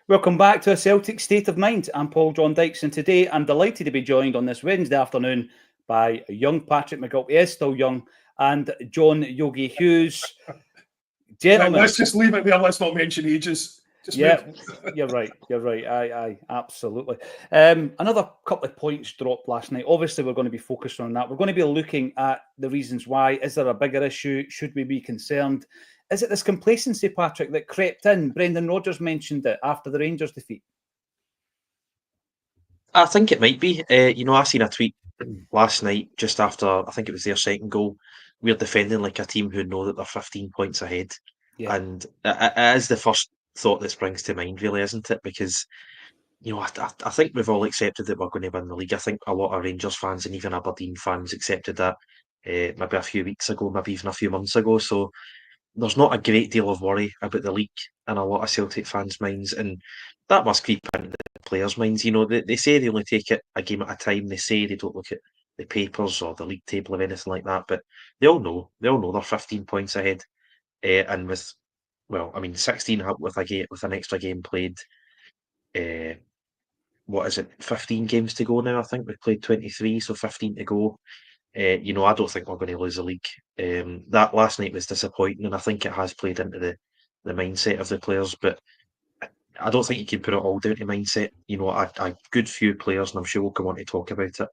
Welcome back to a Celtic State of Mind. I'm Paul John Dykes, and today I'm delighted to be joined on this Wednesday afternoon by young Patrick McGill. He is still young, and John Yogi Hughes. Gentlemen, let's just leave it there. Let's not mention ages. You're right. Aye, absolutely. Another couple of points dropped last night. Obviously, we're going to be focused on that. We're going to be looking at the reasons why. Is there a bigger issue? Should we be concerned? Is it this complacency, Patrick, that crept in? Brendan Rodgers mentioned it after the Rangers defeat. I think it might be. I seen a tweet last night just after, I think it was their second goal. We're defending like a team who know that they're 15 points ahead. Yeah. And it is the first thought that springs to mind, really, isn't it? Because, I think we've all accepted that we're going to win the league. I think a lot of Rangers fans and even Aberdeen fans accepted that maybe a few weeks ago, maybe even a few months ago. So there's not a great deal of worry about the league in a lot of Celtic fans' minds, and that must creep into the players' minds. They say they only take it a game at a time. They say they don't look at the papers or the league table or anything like that, but they all know they're 15 points ahead, and with 16 with an extra game played. What is it? 15 games to go now. I think we've played 23, so 15 to go. I don't think we're going to lose the league. That last night was disappointing, and I think it has played into the mindset of the players. But I don't think you can put it all down to mindset. A good few players, and I'm sure we'll come on to talk about it,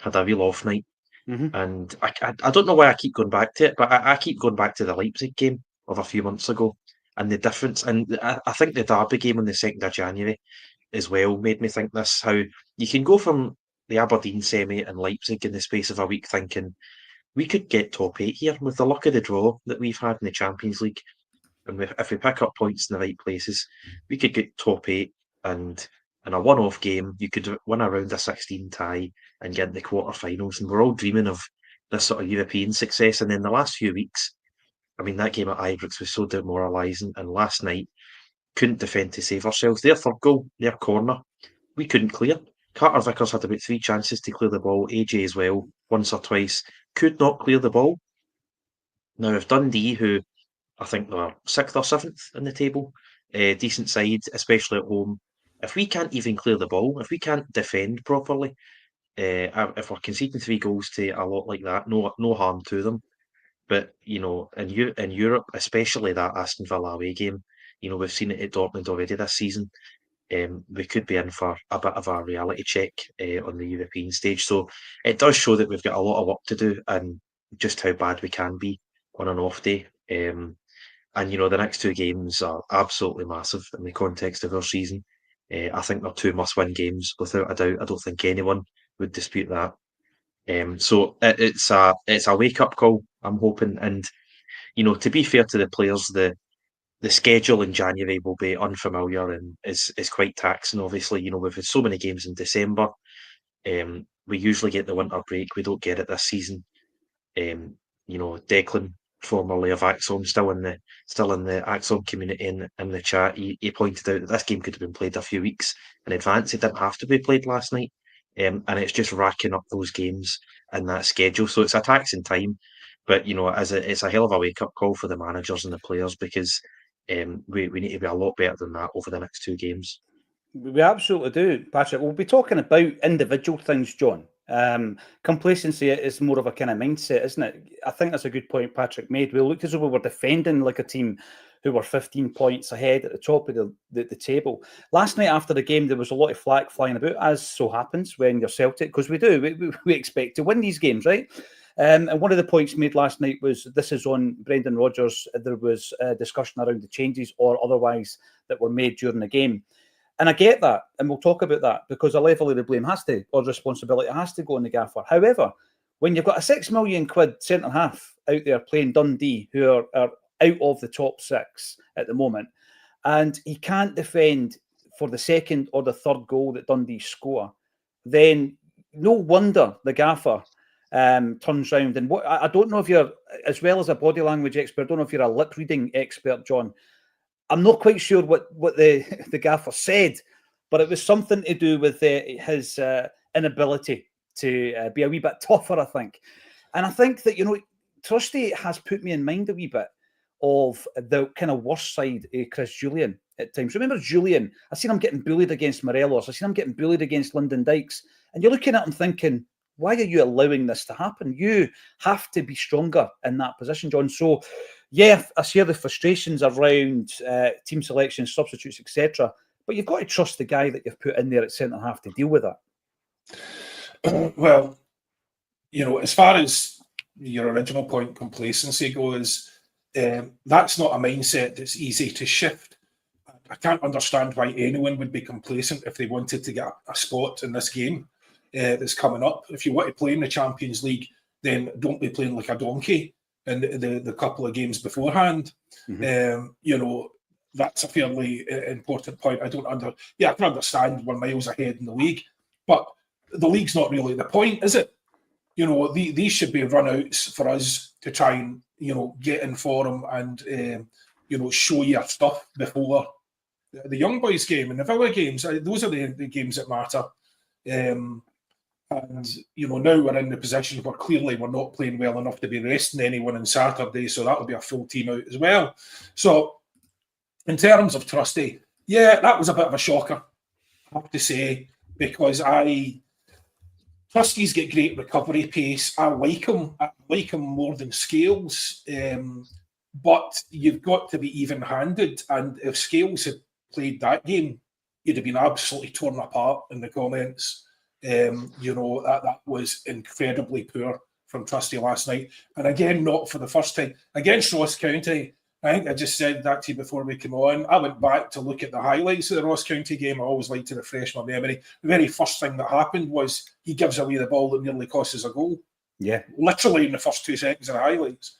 had a real off night. Mm-hmm. And I don't know why I keep going back to it, but I keep going back to the Leipzig game of a few months ago and the difference. And I think the Derby game on the 2nd of January as well made me think this, how you can go from the Aberdeen semi and Leipzig in the space of a week thinking we could get top 8 here with the luck of the draw that we've had in the Champions League. And if we pick up points in the right places, we could get top 8, and in a one-off game, you could win a round of 16 tie and get in the quarterfinals. And we're all dreaming of this sort of European success. And then the last few weeks, that game at Ibrox was so demoralising. And last night, couldn't defend to save ourselves. Their third goal, their corner, we couldn't clear. Carter Vickers had about 3 chances to clear the ball. AJ as well, once or twice, could not clear the ball. Now, if Dundee, who I think they're 6th or 7th in the table, decent side, especially at home, if we can't even clear the ball, if we can't defend properly, if we're conceding 3 goals to a lot like that, no harm to them. But, in Europe, especially that Aston Villa away game, we've seen it at Dortmund already this season. We could be in for a bit of a reality check on the European stage. So it does show that we've got a lot of work to do and just how bad we can be on an off day. And, the next 2 games are absolutely massive in the context of our season. I think they're 2 must-win games, without a doubt. I don't think anyone would dispute that. So it's a wake-up call, I'm hoping. And, to be fair to the players, the schedule in January will be unfamiliar and is quite taxing. Obviously, we've had so many games in December. We usually get the winter break. We don't get it this season. Declan, formerly of Acsom, still in the Acsom community in the chat, he pointed out that this game could have been played a few weeks in advance. It didn't have to be played last night. And it's just racking up those games in that schedule. So it's a taxing time. But, it's a hell of a wake-up call for the managers and the players, because we need to be a lot better than that over the next 2 games. We absolutely do, Patrick. We'll be talking about individual things, John. Complacency is more of a kind of mindset, isn't it? I think that's a good point Patrick made. We looked as though we were defending like a team who were 15 points ahead at the top of the table. Last night after the game, there was a lot of flack flying about, as so happens when you're Celtic, because we expect to win these games, right? And one of the points made last night was, this is on Brendan Rodgers, there was a discussion around the changes or otherwise that were made during the game. And I get that, and we'll talk about that, because a level of the blame or responsibility has to go on the gaffer. However, when you've got a £6 million centre-half out there playing Dundee, who are out of the top 6 at the moment, and he can't defend for the second or the third goal that Dundee score, then no wonder the gaffer turns round. And what I don't know if you're, as well as a body language expert, I don't know if you're a lip reading expert, John. I'm not quite sure what the gaffer said, but it was something to do with his inability to be a wee bit tougher, I think. And I think that, Trusty has put me in mind a wee bit of the kind of worst side of Chris Julian at times. Remember Julian? I seen him getting bullied against Morelos. I seen him getting bullied against Lyndon Dykes. And you're looking at him thinking, why are you allowing this to happen? You have to be stronger in that position, John. So, yeah, I share the frustrations around team selection, substitutes, etc. But you've got to trust the guy that you've put in there at centre-half to deal with that. Well, as far as your original point, complacency goes, that's not a mindset that's easy to shift. I can't understand why anyone would be complacent if they wanted to get a spot in this game that's coming up. If you want to play in the Champions League, then don't be playing like a donkey in the couple of games beforehand. That's a fairly important point. I can understand we're miles ahead in the league, but the league's not really the point, is it? These should be run-outs for us to try and, get in form and, show your stuff before the Young Boys game and the Villa games. Those are the games that matter. And, now we're in the position where clearly we're not playing well enough to be resting anyone on Saturday, so that'll be a full team out as well. So, in terms of Trusty, yeah, that was a bit of a shocker, I have to say, because Trusty's got great recovery pace. I like him more than Scales, but you've got to be even-handed. And if Scales had played that game, he'd have been absolutely torn apart in the comments. That was incredibly poor from Trusty last night. And again, not for the first time. Against Ross County, I think I just said that to you before we came on. I went back to look at the highlights of the Ross County game. I always like to refresh my memory. The very first thing that happened was he gives away the ball that nearly costs us a goal. Yeah. Literally in the first 2 seconds of the highlights.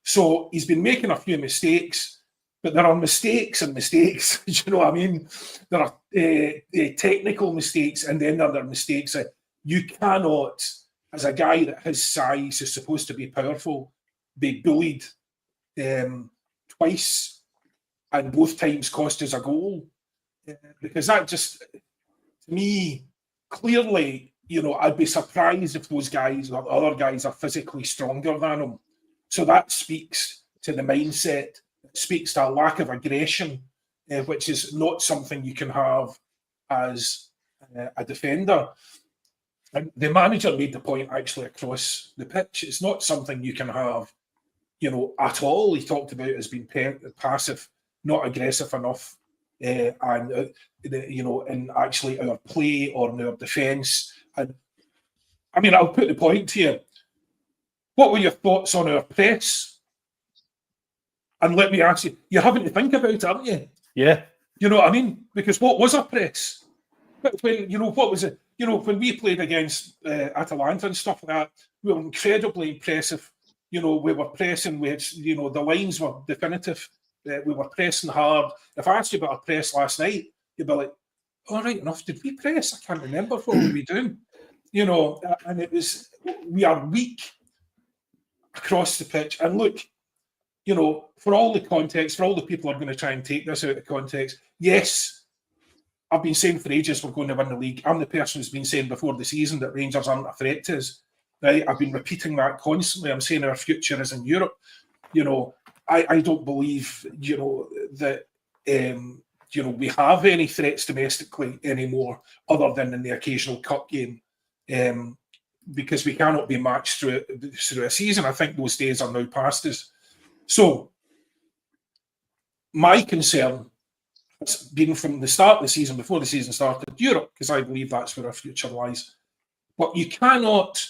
So he's been making a few mistakes, but there are mistakes and mistakes. Do you know what I mean? There are technical mistakes, and then there are mistakes that you cannot, as a guy that his size is supposed to be powerful, be bullied twice, and both times cost us a goal, because that just, to me, clearly, I'd be surprised if those guys or other guys are physically stronger than him. So that speaks to the mindset, it speaks to a lack of aggression, which is not something you can have as a defender. And the manager made the point actually across the pitch. It's not something you can have at all. He talked about it as being passive, not aggressive enough, in actually our play or in our defence. And I mean, I'll put the point to you. What were your thoughts on our press? And let me ask you, you're having to think about it, aren't you? Yeah. You know what I mean? Because what was our press? But when, what was it? When we played against Atalanta and stuff like that, we were incredibly impressive. We were pressing, we had, the lines were definitive. We were pressing hard. If I asked you about our press last night, you'd be like, all right enough, did we press? I can't remember what were we doing. And it was, we are weak across the pitch. And look, for all the context, for all the people who are going to try and take this out of context, yes, I've been saying for ages we're going to win the league. I'm the person who's been saying before the season that Rangers aren't a threat to us. Right? I've been repeating that constantly. I'm saying our future is in Europe. I don't believe, that, we have any threats domestically anymore other than in the occasional cup game, because we cannot be matched through a season. I think those days are now past us. So my concern has been from the start of the season, before the season started, Europe, because I believe that's where our future lies. But you cannot...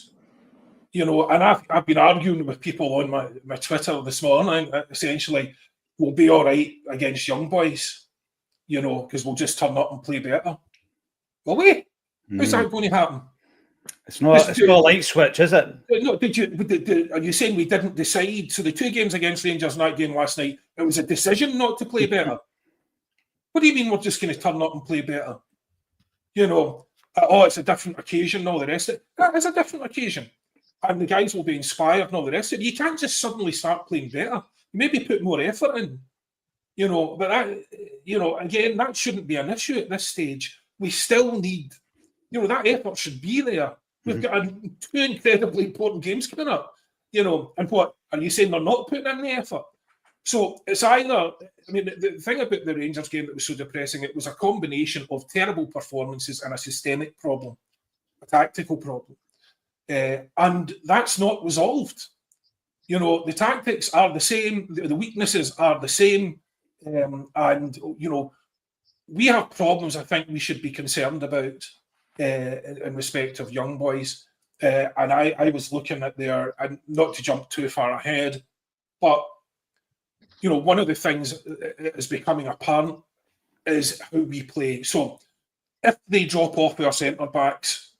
and I've been arguing with people on my Twitter this morning, essentially, we'll be all right against Young Boys, because we'll just turn up and play better. Will we? How's that going to happen? It's not a light switch, is it? No, are you saying we didn't decide? So the 2 games against Rangers in that game last night, it was a decision not to play better. What do you mean we're just going to turn up and play better? It's a different occasion and all the rest of it. That is a different occasion. And the guys will be inspired and all the rest of it. You can't just suddenly start playing better. Maybe put more effort in. But that, again, that shouldn't be an issue at this stage. We still need, that effort should be there. We've got 2 incredibly important games coming up. And what, are you saying they're not putting in the effort? So it's either, I mean, the thing about the Rangers game that was so depressing, it was a combination of terrible performances and a systemic problem, a tactical problem. And that's not resolved. You know, the tactics are the same, the weaknesses are the same. And, you know, we have problems I think we should be concerned about in respect of young boys. And I was looking at their, and not to jump too far ahead, but, you know, one of the things that is becoming apparent is how we play. So if they drop off our centre backs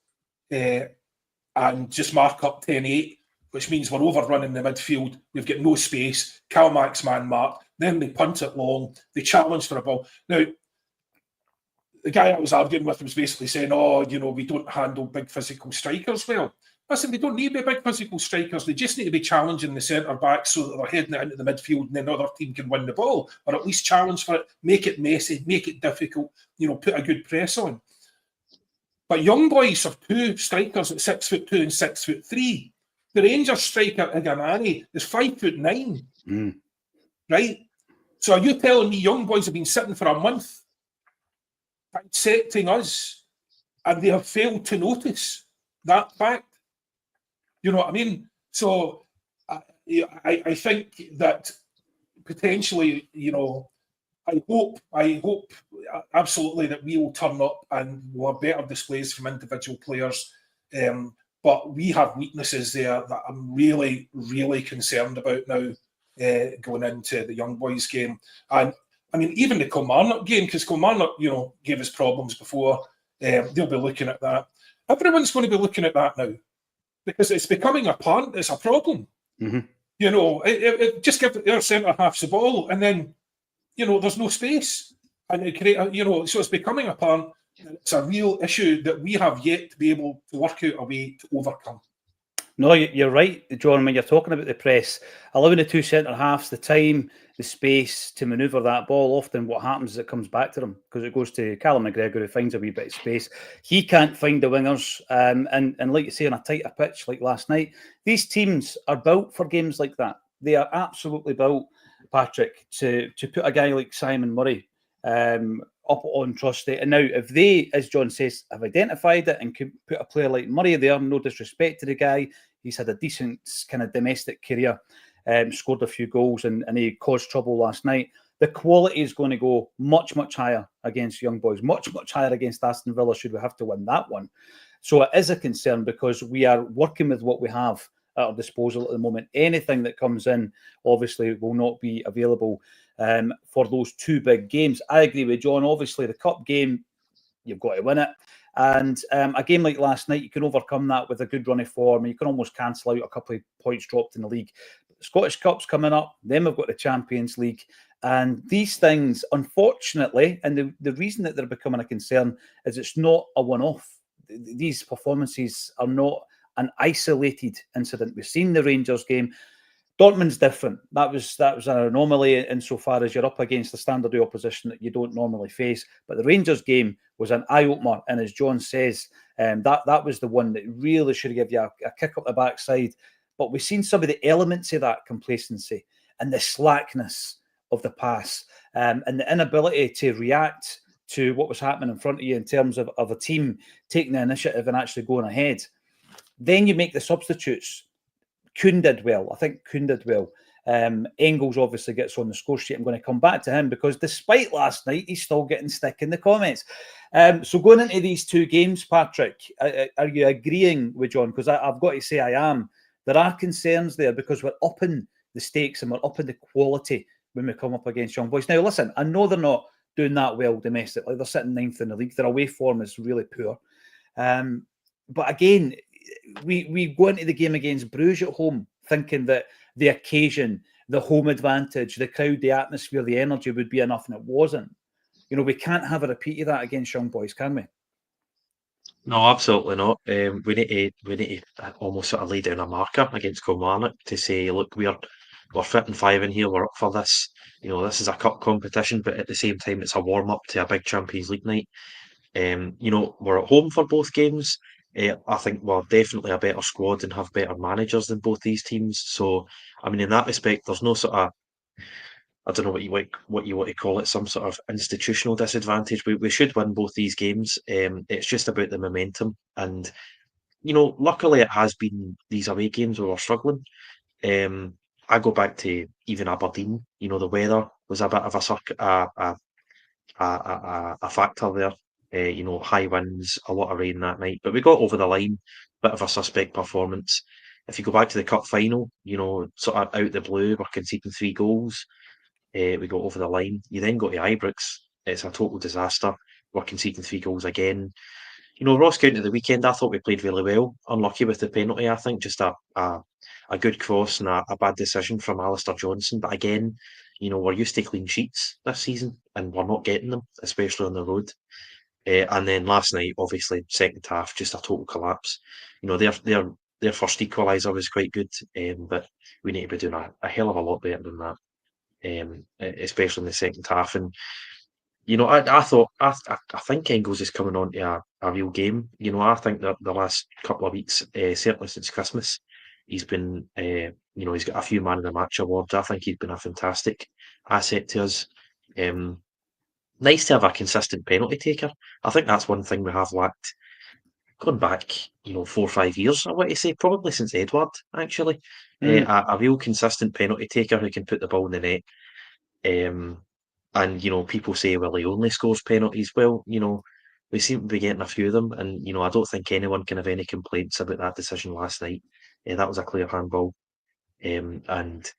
and just mark up 10-8, which means we're overrunning the midfield, we've got no space, Calmax man mark, then they punt it long, they challenge for a ball. Now, the guy I was arguing with was basically saying, oh, you know, we don't handle big physical strikers well. Listen, they don't need to be big physical strikers. They just need to be challenging the centre back so that they're heading it into the midfield and then the other team can win the ball, or at least challenge for it, make it messy, make it difficult, you know, put a good press on. But young boys have two strikers at 6'2" and 6'3". The Rangers striker Arne is 5'9", right? So are you telling me young boys have been sitting for a month dissecting us, and they have failed to notice that fact? You know what I mean? So I think that potentially, you know, I hope absolutely that we will turn up and we'll have better displays from individual players. But we have weaknesses there that I'm really, really concerned about now going into the young boys game. And I mean, even the Kilmarnock game, because Kilmarnock, you know, gave us problems before. They'll be looking at that. Everyone's going to be looking at that now because it's becoming apparent it's a problem. Mm-hmm. You know, it just give their centre halves the ball, and then, you know, there's no space, and it create, you know, so it's becoming apparent. It's a real issue that we have yet to be able to work out a way to overcome. No, you're right, John, when you're talking about the press, allowing the two centre halves the time, the space to manoeuvre that ball. Often what happens is it comes back to them because it goes to Callum McGregor, who finds a wee bit of space. He can't find the wingers. And like you say, on a tighter pitch like last night, these teams are built for games like that. They are absolutely built, Patrick, to put a guy like Simon Murray up on Trusty. And now, if they, as John says, have identified it and could put a player like Murray there, no disrespect to the guy, he's had a decent kind of domestic career, scored a few goals, and he caused trouble last night. The quality is going to go much, much higher against young boys, much, much higher against Aston Villa should we have to win that one. So it is a concern because we are working with what we have at our disposal at the moment. Anything that comes in, obviously, will not be available for those two big games. I agree with John. Obviously, the cup game, you've got to win it. And a game like last night, you can overcome that with a good run of form. You can almost cancel out a couple of points dropped in the league. The Scottish Cup's coming up. Then we've got the Champions League. And these things, unfortunately, and the reason that they're becoming a concern is it's not a one-off. These performances are not an isolated incident. We've seen the Rangers game. Dortmund's different. That was an anomaly insofar as you're up against the standard of opposition that you don't normally face. But the Rangers game was an eye-opener, and as John says, that was the one that really should give you a kick up the backside. But we've seen some of the elements of that complacency and the slackness of the pass, and the inability to react to what was happening in front of you in terms of a team taking the initiative and actually going ahead. Then you make the substitutes. Kuhn did well. I think Kuhn did well. Engels obviously gets on the score sheet. I'm going to come back to him because despite last night, he's still getting stick in the comments. So going into these two games, Patrick, are you agreeing with John? Because I've got to say I am. There are concerns there because we're upping the stakes and we're upping the quality when we come up against young boys. Now, listen, I know they're not doing that well domestically. They're sitting ninth in the league. Their away form is really poor. But again, we go into the game against Bruges at home thinking that the occasion, the home advantage, the crowd, the atmosphere, the energy would be enough, and it wasn't. You know, we can't have a repeat of that against young boys, can we? No, absolutely not. We need to almost sort of lay down a marker against Kilmarnock to say, look, we're fit and five in here. We're up for this. You know, this is a cup competition, but at the same time, it's a warm up to a big Champions League night. You know, we're at home for both games. I think we're definitely a better squad and have better managers than both these teams. So, I mean, in that respect, there's no sort of I don't know what you want to call it, some sort of institutional disadvantage. We should win both these games. It's just about the momentum, and luckily it has been these away games where we're struggling. I go back to even Aberdeen. The weather was a bit of a factor there. High winds, a lot of rain that night, but we got over the line. Bit of a suspect performance. If you go back to the cup final, sort of out the blue, we're conceding 3 goals. We got over the line. You then go to Ibrox. It's a total disaster. We're conceding 3 goals again. Ross County the weekend, I thought we played really well. Unlucky with the penalty, I think. Just a good cross and a bad decision from Alistair Johnson. But again, we're used to clean sheets this season, and we're not getting them, especially on the road. And then last night, obviously, second half, just a total collapse. Their first equaliser was quite good, but we need to be doing a hell of a lot better than that, especially in the second half. And I think Engels is coming on to a real game. I think that the last couple of weeks, certainly since Christmas, he's been, he's got a few man of the match awards. I think he's been a fantastic asset to us. Nice to have a consistent penalty taker. I think that's one thing we have lacked going back, 4 or 5 years. I want to say probably since Edward, actually. A real consistent penalty taker who can put the ball in the net. And people say, well, he only scores penalties. Well, we seem to be getting a few of them, and I don't think anyone can have any complaints about that decision last night. That was a clear handball. And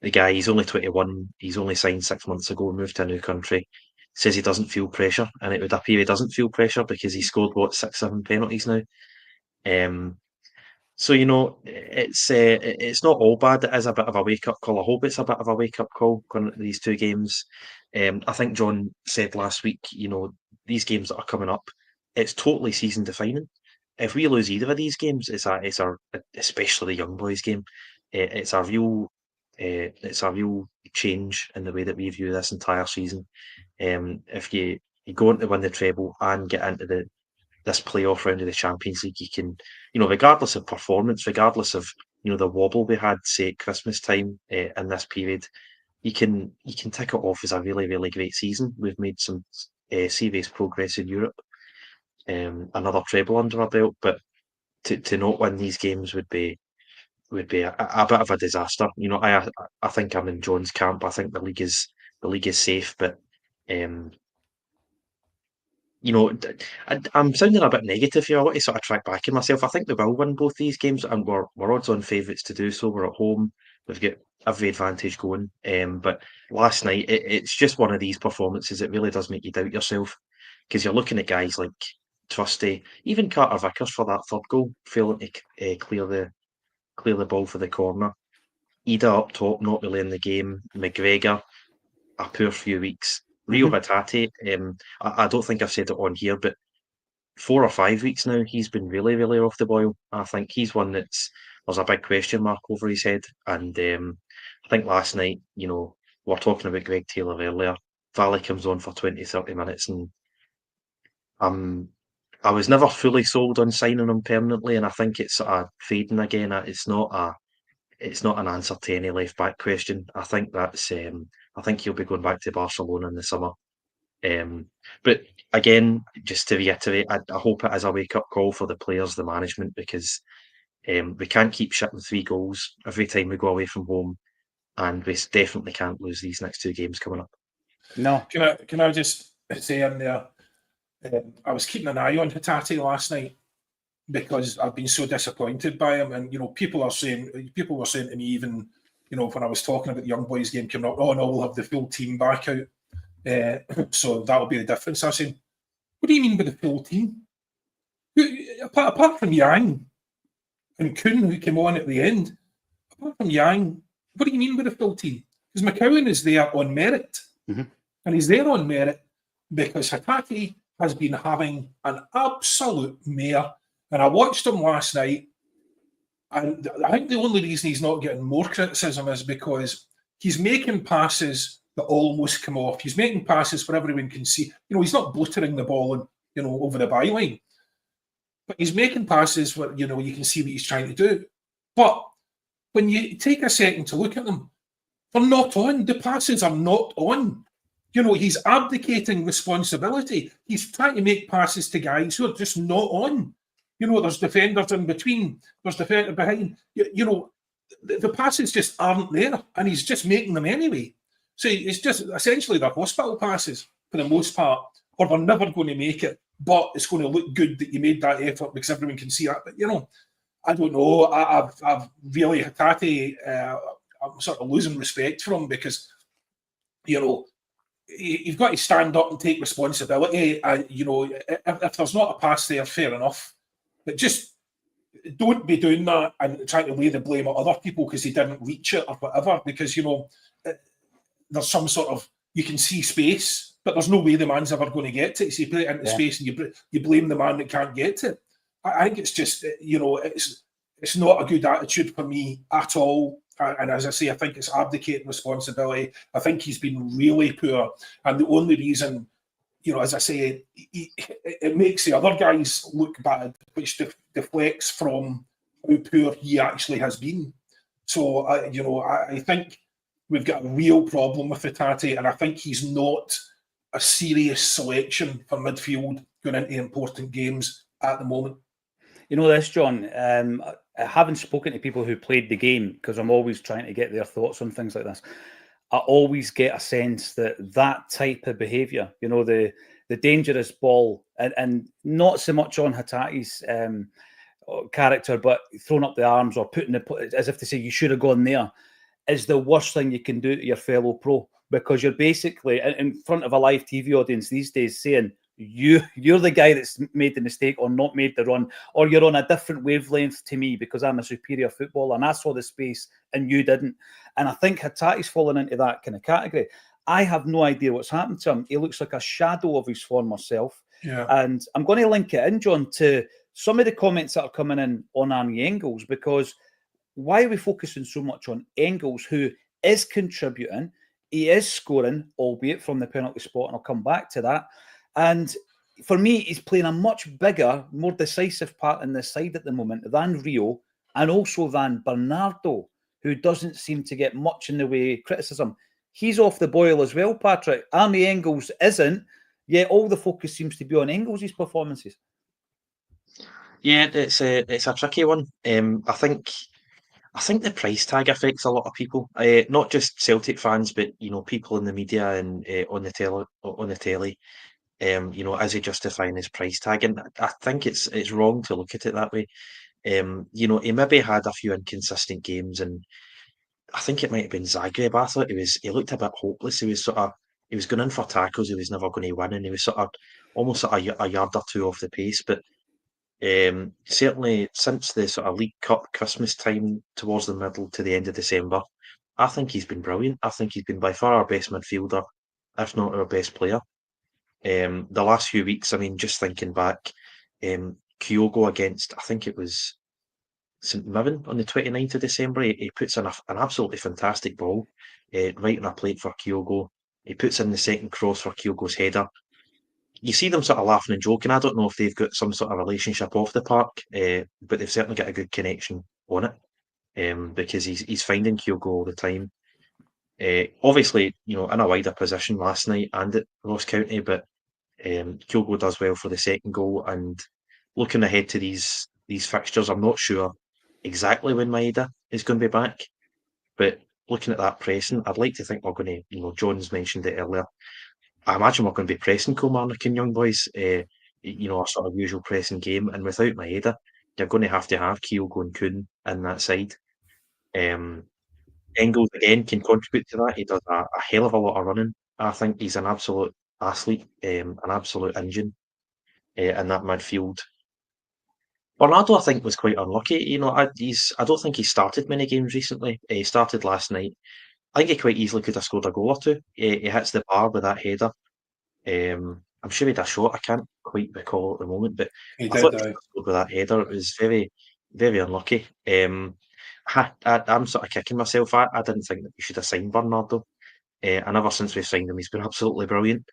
the guy, he's only 21. He's only signed 6 months ago, moved to a new country. Says he doesn't feel pressure, and it would appear he doesn't feel pressure because he scored 6, 7 penalties now. So it's not all bad. It is a bit of a wake up call. I hope it's a bit of a wake up call going into these 2 games. I think John said last week, these games that are coming up, it's totally season defining. If we lose either of these games, it's our especially the young boys game. It's a real change in the way that we view this entire season. If you go on to win the treble and get into this playoff round of the Champions League, you can, regardless of performance, regardless of the wobble we had, say, at Christmas time in this period, you can tick it off as a really, really great season. We've made some serious progress in Europe, another treble under our belt, but to not win these games would be a bit of a disaster. I think I'm in John's camp. I think the league is safe, but I'm sounding a bit negative here. I want to sort of track back in myself. I think they will win both these games, and we're odds-on favourites to do so. We're at home. We've got every advantage going. But last night, it's just one of these performances that really does make you doubt yourself, because you're looking at guys like Trusty, even Carter Vickers for that third goal, failing to clear the ball for the corner. Ida up top, not really in the game. McGregor, a poor few weeks. Rio Hatate, I don't think I've said it on here, but 4 or 5 weeks now, he's been really, really off the boil. I think he's one there's a big question mark over his head. And I think last night, we were talking about Greg Taylor earlier. Valley comes on for 20, 30 minutes, and I was never fully sold on signing him permanently, and I think it's sort of fading again. It's not an answer to any left back question. I think I think he'll be going back to Barcelona in the summer. But again, just to reiterate, I hope it is a wake up call for the players, the management, because we can't keep shipping 3 goals every time we go away from home, and we definitely can't lose these next 2 games coming up. No. Can I just say in there, I was keeping an eye on Hatate last night because I've been so disappointed by him, and people were saying to me, even when I was talking about the young boys game coming up, oh no, we'll have the full team back out, so that'll be the difference. I said, what do you mean by the full team? Apart from Yang and Kuhn, who came on at the end, apart from Yang, what do you mean by the full team? Because McCowan is there on merit, and he's there on merit because Hatate has been having an absolute mare. And I watched him last night, and I think the only reason he's not getting more criticism is because he's making passes that almost come off. He's making passes where everyone can see. He's not blittering the ball and over the byline, but he's making passes where you can see what he's trying to do. But when you take a second to look at them, They're not on. The passes are not on. You know, he's abdicating responsibility. He's trying to make passes to guys who are just not on. You know, there's defenders in between. There's defender behind. You know, the passes just aren't there, and he's just making them anyway. So it's just essentially they're hospital passes for the most part, or they're never going to make it. But it's going to look good that you made that effort because everyone can see that. But you know, I don't know. I've really Hatate. I'm sort of losing respect for him because you know you've got to stand up and take responsibility. You know, if there's not a pass there, fair enough. But just don't be doing that and trying to lay the blame on other people because he didn't reach it or whatever. Because you know, there's some sort of you can see space, but there's no way the man's ever going to get to it. So you put it into space and you blame the man that can't get to it. I think it's just you know it's not a good attitude for me at all. And as I say, I think it's abdicating responsibility. I think he's been really poor, and the only reason, you know, as I say, it makes the other guys look bad, which deflects from how poor he actually has been. So, you know, I think we've got a real problem with Hatate, and I think he's not a serious selection for midfield going into important games at the moment. You know this, John. I haven't spoken to people who played the game because I'm always trying to get their thoughts on things like this. I always get a sense that that type of behaviour, you know, the dangerous ball, and not so much on Hatate's character, but throwing up the arms or putting it as if to say you should have gone there, is the worst thing you can do to your fellow pro, because you're basically in front of a live TV audience these days saying, you're the guy that's made the mistake or not made the run, or you're on a different wavelength to me because I'm a superior footballer and I saw the space and you didn't. And I think Hatate's fallen into that kind of category. I have no idea what's happened to him. He looks like a shadow of his former self. Yeah. And I'm going to link it in, John, to some of the comments that are coming in on Arne Engels, because why are we focusing so much on Engels, who is contributing? He is scoring, albeit from the penalty spot, and I'll come back to that. And for me, he's playing a much bigger, more decisive part in this side at the moment than Rio, and also than Bernardo, who doesn't seem to get much in the way of criticism. He's off the boil as well, Patrick. Arne Engels isn't, yet all the focus seems to be on Engels' performances. Yeah, it's a tricky one. I think the price tag affects a lot of people, not just Celtic fans, but you know, people in the media and on the telly. You know, is he justifying his price tag? And I think it's wrong to look at it that way. You know, he maybe had a few inconsistent games, and I think it might have been Zagreb. I thought he looked a bit hopeless. He was going in for tackles, he was never going to win, and he was sort of almost a yard or two off the pace. But certainly since the sort of League Cup Christmas time towards the middle to the end of December, I think he's been brilliant. I think he's been by far our best midfielder, if not our best player. The last few weeks, I mean, just thinking back, Kyogo against, I think it was St Mirren on the 29th of December, he puts in an absolutely fantastic ball, right on a plate for Kyogo. He puts in the second cross for Kyogo's header. You see them sort of laughing and joking. I don't know if they've got some sort of relationship off the park, but they've certainly got a good connection on it, because he's finding Kyogo all the time. Obviously, you know, in a wider position last night and at Ross County, but Kyogo does well for the second goal. And looking ahead to these fixtures, I'm not sure exactly when Maeda is going to be back, but looking at that pressing, I'd like to think we're going to, you know, John's mentioned it earlier. I imagine we're going to be pressing Kilmarnock and Young Boys, you know, a sort of usual pressing game. And without Maeda, you're going to have Kyogo and Kuhn in that side. Engels again can contribute to that. He does a hell of a lot of running. I think he's an absolute athlete, an absolute engine in that midfield. Bernardo, I think, was quite unlucky. You know, I don't think he started many games recently. He started last night. I think he quite easily could have scored a goal or two. He hits the bar with that header. I'm sure he had a shot. I can't quite recall at the moment, but I thought he scored with that header. It was very, very unlucky. I'm sort of kicking myself. I didn't think that we should have signed Bernardo. And ever since we've signed him, he's been absolutely brilliant.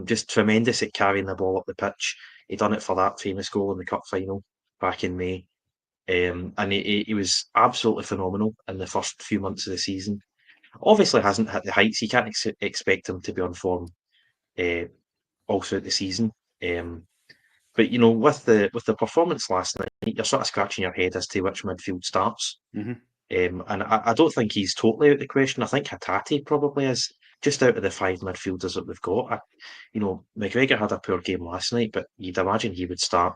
Just tremendous at carrying the ball up the pitch. He done it for that famous goal in the cup final back in May. And he was absolutely phenomenal in the first few months of the season. obviously hasn't hit the heights. You can't expect him to be on form all throughout the season. But with the performance last night, you're sort of scratching your head as to which midfield starts. Mhm. And I don't think he's totally out of the question. I think Hatate probably is, just out of the 5 midfielders that we've got. McGregor had a poor game last night, but you'd imagine he would start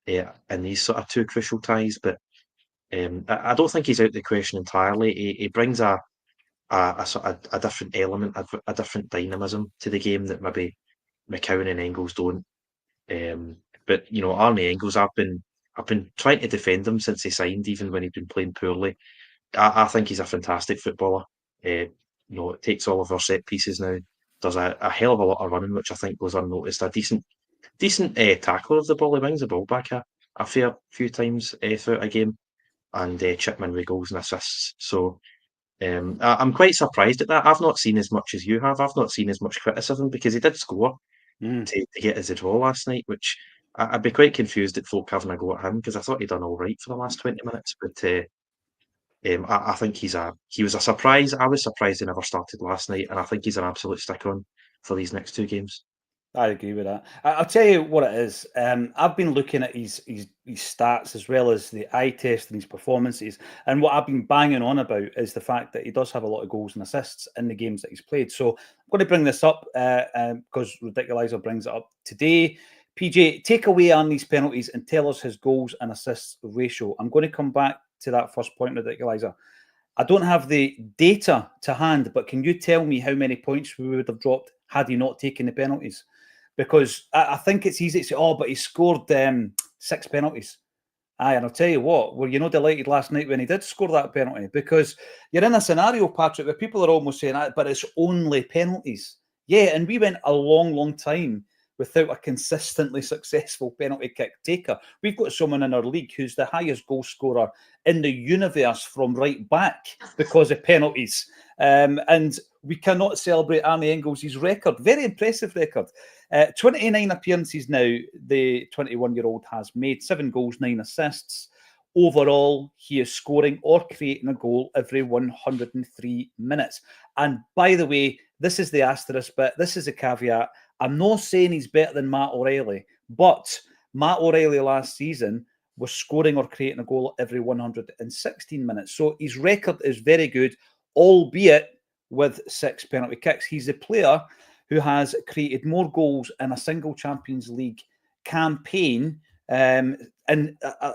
in these sort of 2 crucial ties. But I don't think he's out of the question entirely. He brings a sort of a different element, a different dynamism to the game that maybe McCowan and Engels don't. But Arne Engels, I've been trying to defend him since he signed, even when he'd been playing poorly. I think he's a fantastic footballer. Takes all of our set pieces now. Does a hell of a lot of running, which I think goes unnoticed. A decent tackler of the ball. He brings the ball back a fair few times throughout a game, and Chipman with goals and assists. So I'm quite surprised at that. I've not seen as much as you have. I've not seen as much criticism because he did score to get us a draw last night, which I'd be quite confused at folk having a go at him because I thought he'd done all right for the last 20 minutes. But I think he was a surprise. I was surprised he never started last night, and I think he's an absolute stick-on for these next 2 games. I agree with that. I'll tell you what it is. I've been looking at his stats as well as the eye test and his performances. And what I've been banging on about is the fact that he does have a lot of goals and assists in the games that he's played. So I'm going to bring this up because Ridiculizer brings it up today. PJ, take away Arne's penalties and tell us his goals and assists ratio. I'm going to come back to that first point, Ridiculizer. I don't have the data to hand, but can you tell me how many points we would have dropped had he not taken the penalties? Because I think it's easy to say, but he scored 6 penalties. And I'll tell you what, were you not delighted last night when he did score that penalty? Because you're in a scenario, Patrick, where people are almost saying, but it's only penalties. Yeah, and we went a long, long time without a consistently successful penalty kick taker. We've got someone in our league who's the highest goal scorer in the universe from right back because of penalties. And we cannot celebrate Arne Engels' record. Very impressive record. 29 appearances now, the 21-year-old has made 7 goals, 9 assists. Overall, he is scoring or creating a goal every 103 minutes. And by the way, this is the asterisk, but this is a caveat. I'm not saying he's better than Matt O'Reilly, but Matt O'Reilly last season was scoring or creating a goal every 116 minutes. So his record is very good, albeit with 6 penalty kicks. He's a player who has created more goals in a single Champions League campaign in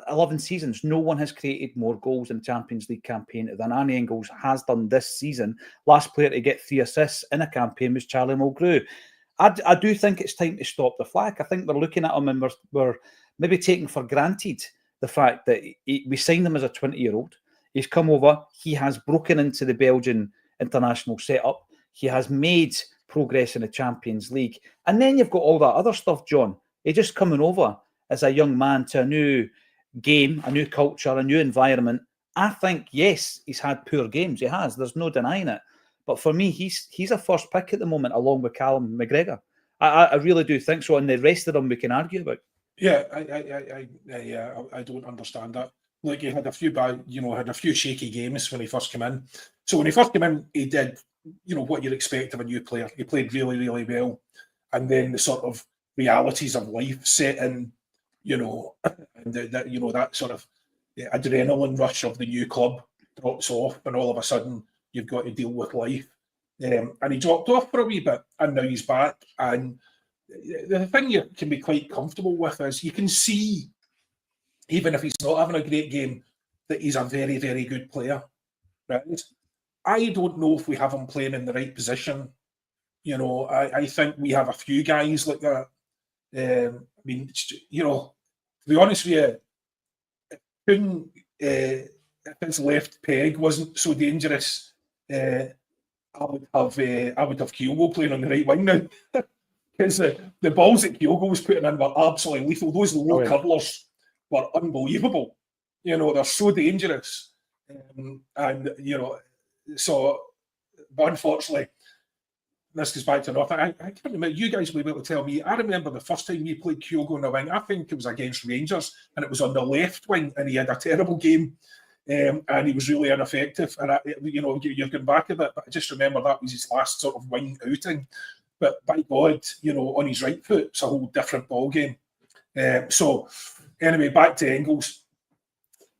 11 seasons. No one has created more goals in a Champions League campaign than Arne Engels has done this season. Last player to get 3 assists in a campaign was Charlie Mulgrew. I do think it's time to stop the flack. I think we're looking at him and we're maybe taking for granted the fact that we signed him as a 20-year-old. He's come over. He has broken into the Belgian international setup. He has made progress in the Champions League. And then you've got all that other stuff, John. He's just coming over as a young man to a new game, a new culture, a new environment. I think, yes, he's had poor games. He has. There's no denying it. But for me, he's a first pick at the moment, along with Callum McGregor. I really do think so. And the rest of them we can argue about. Yeah, I don't understand that. Like, he had a few bad, had a few shaky games when he first came in. So when he first came in, he did, what you'd expect of a new player. He played really, really well. And then the sort of realities of life set in, and that sort of adrenaline rush of the new club drops off, and all of a sudden you've got to deal with life. And he dropped off for a wee bit, and now he's back. And the thing you can be quite comfortable with is you can see, even if he's not having a great game, that he's a very, very good player. Right? I don't know if we have him playing in the right position. I think we have a few guys like that. To be honest with you, if his left peg wasn't so dangerous, I would have Kyogo playing on the right wing now. Because the balls that Kyogo was putting in were absolutely lethal. Those low curlers were unbelievable. They're so dangerous. But unfortunately, this goes back to nothing. I can't remember. You guys will be able to tell me. I remember the first time we played Kyogo on the wing. I think it was against Rangers, and it was on the left wing, and he had a terrible game. and he was really ineffective. And you're going back a bit, but I just remember that was his last sort of wing outing. But by God, on his right foot, it's a whole different ball game. So anyway, back to Engels.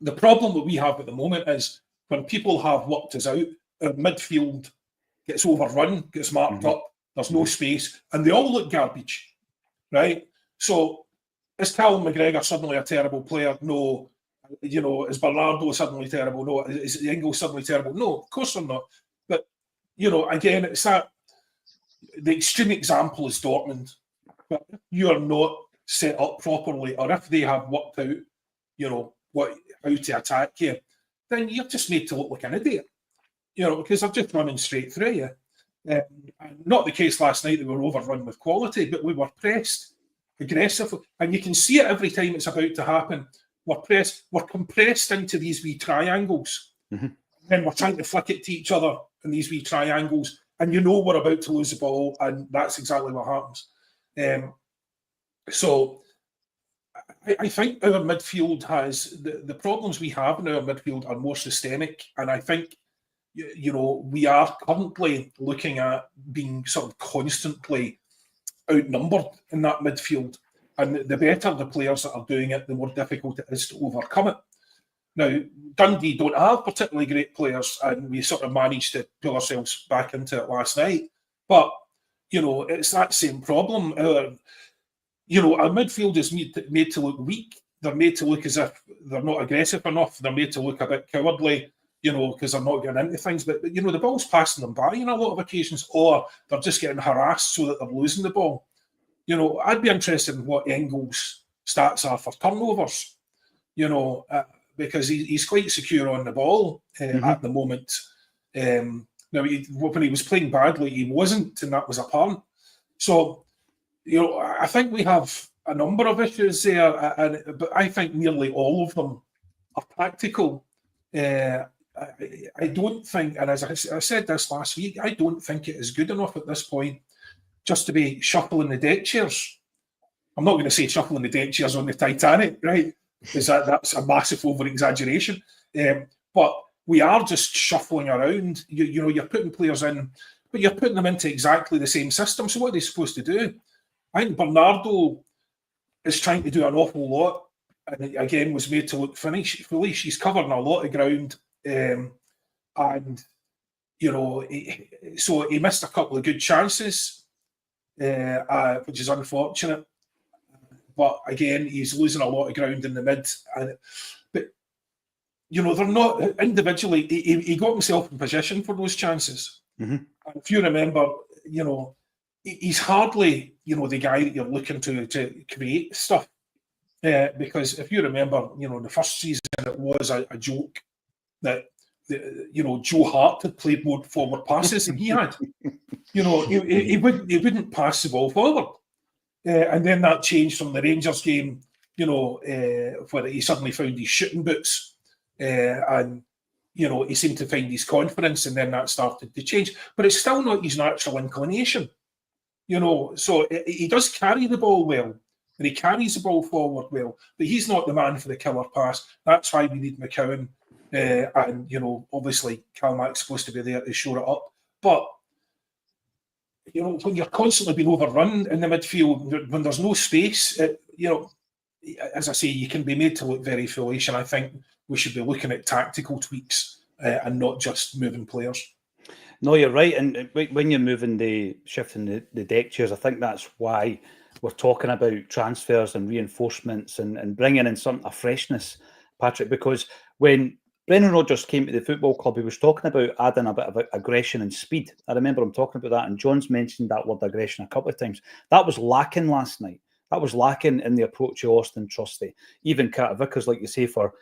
The problem that we have at the moment is when people have worked us out, our midfield gets overrun, gets marked up, there's no space, and they all look garbage, right? So is Callum McGregor suddenly a terrible player? No. Is Bernardo suddenly terrible? No. Is Engels suddenly terrible? No, of course they're not. But, again, it's that the extreme example is Dortmund. But if you are not set up properly, or if they have worked out, how to attack you, then you're just made to look like an idiot. Because they're just running straight through you. Not the case last night that we were overrun with quality, but we were pressed aggressively. And you can see it every time it's about to happen. We're compressed into these wee triangles. Then we're trying to flick it to each other in these wee triangles. And we're about to lose the ball, and that's exactly what happens. So I think our midfield has the problems we have in our midfield are more systemic, and I think we are currently looking at being sort of constantly outnumbered in that midfield, and the better the players that are doing it, the more difficult it is to overcome it. Now, Dundee don't have particularly great players, and we sort of managed to pull ourselves back into it last night. But, it's that same problem. Our midfield is made to look weak. They're made to look as if they're not aggressive enough. They're made to look a bit cowardly, because they're not getting into things. But the ball's passing them by in a lot of occasions, or they're just getting harassed so that they're losing the ball. I'd be interested in what Engels' stats are for turnovers, because he's quite secure on the ball at the moment. Now, when he was playing badly, he wasn't, and that was apparent. So, I think we have a number of issues there, but I think nearly all of them are tactical. I don't think, and as I said this last week, I don't think it is good enough at this point just to be shuffling the deck chairs. I'm not going to say shuffling the deck chairs on the Titanic, right? Because that's a massive over-exaggeration. But we are just shuffling around. You're putting players in, but you're putting them into exactly the same system. So what are they supposed to do? I think Bernardo is trying to do an awful lot, and again was made to look foolish. He's covering a lot of ground, so he missed a couple of good chances, which is unfortunate. But again, he's losing a lot of ground in the mid. But they're not individually. He got himself in position for those chances. And if you remember, he's hardly, the guy that you're looking to create stuff. Because if you remember, the first season it was a joke that Joe Hart had played more forward passes than he had. He wouldn't pass the ball forward. And then that changed from the Rangers game, where he suddenly found his shooting boots, and he seemed to find his confidence, and then that started to change. But it's still not his natural inclination. So he does carry the ball well, and he carries the ball forward well, but he's not the man for the killer pass. That's why we need McCowan, and obviously Calmack's supposed to be there to shore it up. But when you're constantly being overrun in the midfield, when there's no space, as I say, you can be made to look very foolish, and I think we should be looking at tactical tweaks and not just moving players. No, you're right. And when you're shifting the deck chairs, I think that's why we're talking about transfers and reinforcements and bringing in a freshness, Patrick, because when Brendan Rodgers came to the football club, he was talking about adding a bit of aggression and speed. I remember him talking about that, and John's mentioned that word aggression a couple of times. That was lacking last night. That was lacking in the approach of Austin Trusty. Even Carter Vickers, like you say, for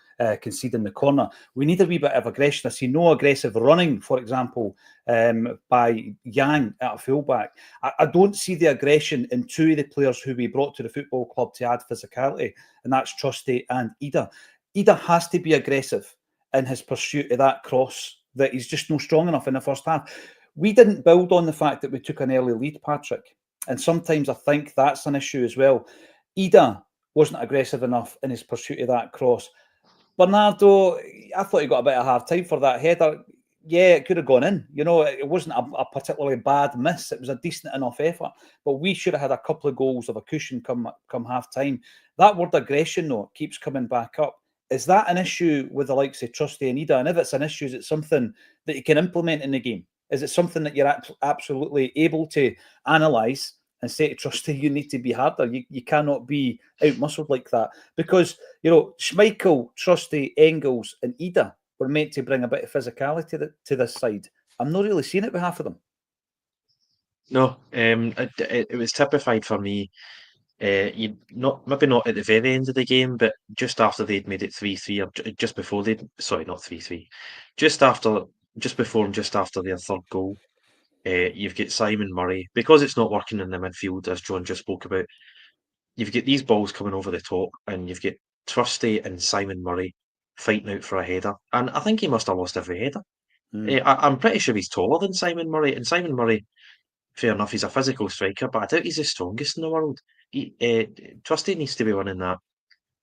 conceding the corner. We need a wee bit of aggression. I see no aggressive running, for example, by Yang at a fullback. I don't see the aggression in two of the players who we brought to the football club to add physicality, and that's Trusty and Ida. Ida has to be aggressive in his pursuit of that cross, that he's just not strong enough in the first half. We didn't build on the fact that we took an early lead, Patrick. And sometimes I think that's an issue as well. Ida wasn't aggressive enough in his pursuit of that cross. Bernardo, I thought he got a bit of half time for that header. Yeah, it could have gone in. You know, it wasn't a particularly bad miss. It was a decent enough effort. But we should have had a couple of goals of a cushion come half time. That word aggression, though, keeps coming back up. Is that an issue with the likes of Trusty and Ida? And if it's an issue, is it something that you can implement in the game? Is it something that you're absolutely able to analyse and say to Trusty, you need to be harder. You cannot be out-muscled like that. Because, you know, Schmeichel, Trusty, Engels and Ida were meant to bring a bit of physicality to this side. I'm not really seeing it with half of them. No, it was typified for me. Maybe not at the very end of the game, but just after they'd made it 3-3, or just before not 3-3, just before and just after their third goal. You've got Simon Murray, because it's not working in the midfield, as John just spoke about. You've got these balls coming over the top, and you've got Trusty and Simon Murray fighting out for a header, and I think he must have lost every header. I'm pretty sure he's taller than Simon Murray, and Simon Murray, fair enough, he's a physical striker, but I doubt he's the strongest in the world. Trusty needs to be winning that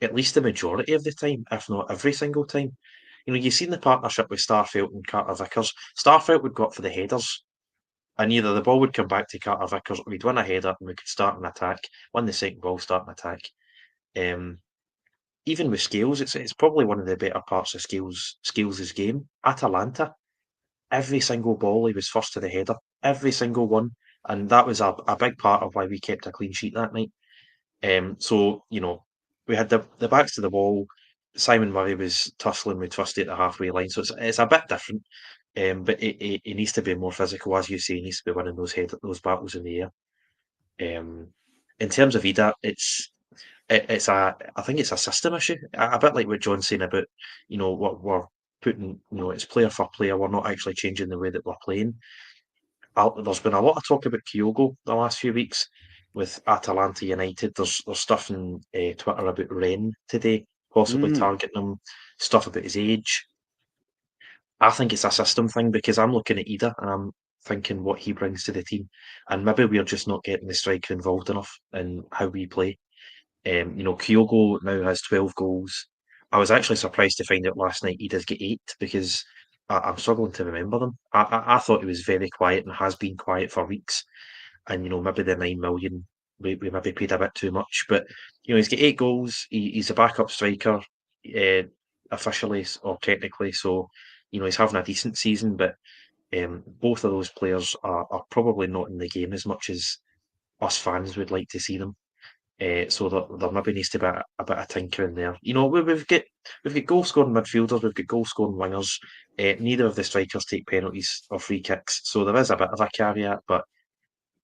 at least the majority of the time, if not every single time. You know, you've seen the partnership with Starfelt and Carter Vickers. Starfelt would go up for the headers, and either the ball would come back to Carter Vickers, or we'd win a header and we could start an attack, win the second ball, start an attack. Even with Scales, it's probably one of the better parts of Scales' game. Atalanta, every single ball he was first to the header, every single one, and that was a big part of why we kept a clean sheet that night. So, you know, we had the backs to the wall. Simon Murray was tussling with Trusty at the halfway line, so it's a bit different. But he needs to be more physical, as you say. He needs to be winning those battles in the air. In terms of Ida, I think it's a system issue. A bit like what John's saying about, you know, what we're putting, you know, it's player for player. We're not actually changing the way that we're playing. There's been a lot of talk about Kyogo the last few weeks with Atalanta United. There's stuff in Twitter about Ren today, possibly targeting him, stuff about his age. I think it's a system thing, because I'm looking at Ida and I'm thinking what he brings to the team, and maybe we're just not getting the striker involved enough in how we play. You know, Kyogo now has 12 goals. I was actually surprised to find out last night he does get 8, because I'm struggling to remember them. I thought he was very quiet and has been quiet for weeks. And, you know, maybe the 9 million, we maybe paid a bit too much. But, you know, he's got 8 goals. He's a backup striker, officially or technically. So, you know, he's having a decent season. But both of those players are probably not in the game as much as us fans would like to see them. So there maybe needs to be a bit of tinkering there. You know, we've got goal scoring midfielders, we've got goal scoring wingers. Neither of the strikers take penalties or free kicks, so there is a bit of a caveat, but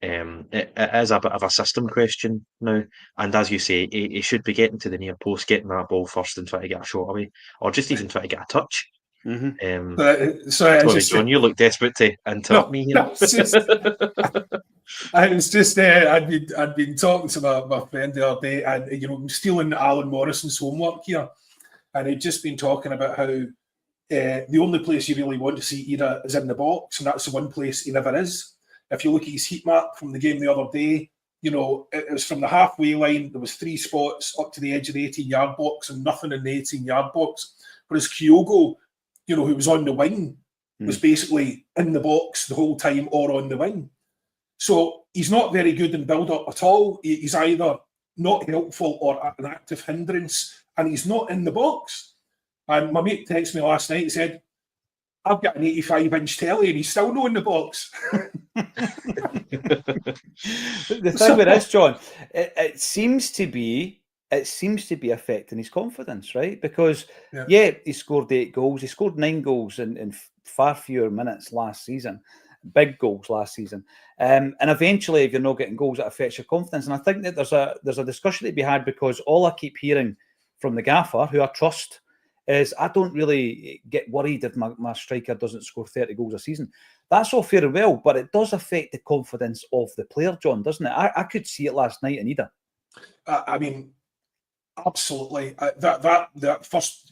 it is a bit of a system question now. And as you say, he should be getting to the near post, getting that ball first, and trying to get a shot away, or just even trying to get a touch. Sorry, John, you look desperate to interrupt me here. No, it's just I'd been talking to my friend the other day, and you know, I'm stealing Alan Morrison's homework here, and he'd just been talking about how the only place you really want to see Ida is in the box, and that's the one place he never is. If you look at his heat map from the game the other day, you know, it was from the halfway line, there was 3 spots up to the edge of the 18-yard box and nothing in the 18-yard box. Whereas Kyogo, you know, who was on the wing, was basically in the box the whole time or on the wing. So he's not very good in build-up at all. He's either not helpful or an active hindrance, and he's not in the box. And my mate texted me last night and said, I've got an 85-inch telly and he's still not in the box. The thing with this, John, it seems to be affecting his confidence, right? Because he scored 8 goals. He scored 9 goals in far fewer minutes last season. Big goals last season. And eventually, if you're not getting goals, it affects your confidence. And I think that there's a discussion to be had, because all I keep hearing from the gaffer, who I trust, is I don't really get worried if my striker doesn't score 30 goals a season. That's all fair and well, but it does affect the confidence of the player, John, doesn't it? I could see it last night in Ida. I mean, absolutely.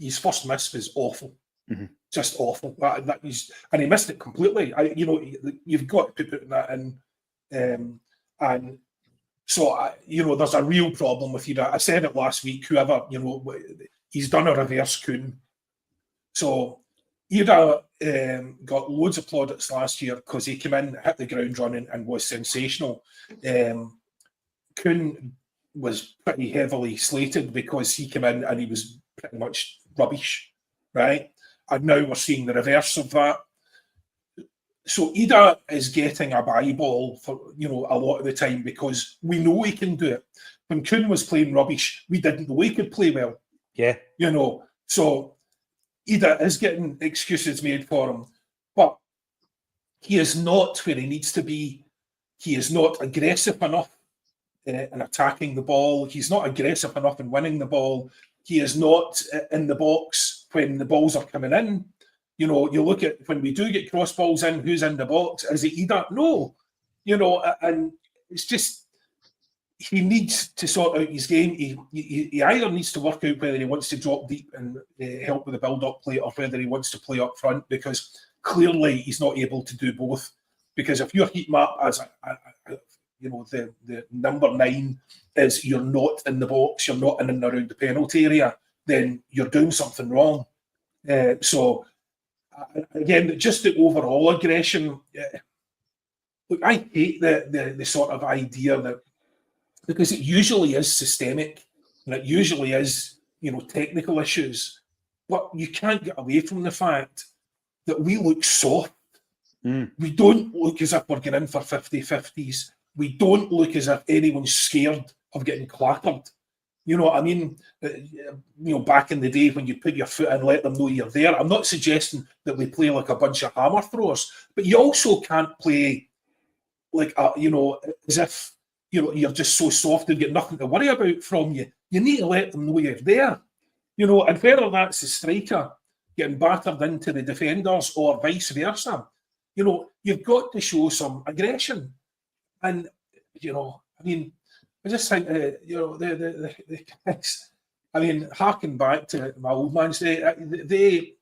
His first miss was awful. Just awful. And he missed it completely. You know, you've got to put that in. And so, you know, there's a real problem with Ida. I said it last week. Whoever, you know, he's done a reverse Kuhn. So Ida got loads of plaudits last year because he came in, hit the ground running, and was sensational. Kuhn was pretty heavily slated because he came in and he was pretty much rubbish, right? And now we're seeing the reverse of that. So Ida is getting a ball for, you know, a lot of the time because we know he can do it. When Kuhn was playing rubbish, we didn't know he could play well. Yeah. You know, so Ida is getting excuses made for him, but he is not where he needs to be. He is not aggressive enough in attacking the ball. He's not aggressive enough in winning the ball. He is not in the box when the balls are coming in. You know, you look at when we do get cross balls in, who's in the box? Is it Ida? No. You know, and it's just, he needs to sort out his game. He either needs to work out whether he wants to drop deep and help with the build-up play, or whether he wants to play up front, because clearly he's not able to do both. Because if your heat map as you know, the number 9 is you're not in the box, you're not in and around the penalty area, then you're doing something wrong. So again, just the overall aggression. Look, I hate the sort of idea that, because it usually is systemic and it usually is, you know, technical issues, but you can't get away from the fact that we look soft. We don't look as if we're getting in for 50-50s. We don't look as if anyone's scared of getting clattered. You know what I mean? You know, back in the day when you put your foot in and let them know you're there. I'm not suggesting that we play like a bunch of hammer throwers, but you also can't play like, you know, as if, you know, you're just so soft and get nothing to worry about from you. You need to let them know you're there. You know, and whether that's the striker getting battered into the defenders or vice versa, you know, you've got to show some aggression. And, you know, I mean, I just think, you know, the guys, I mean, harking back to my old man's day,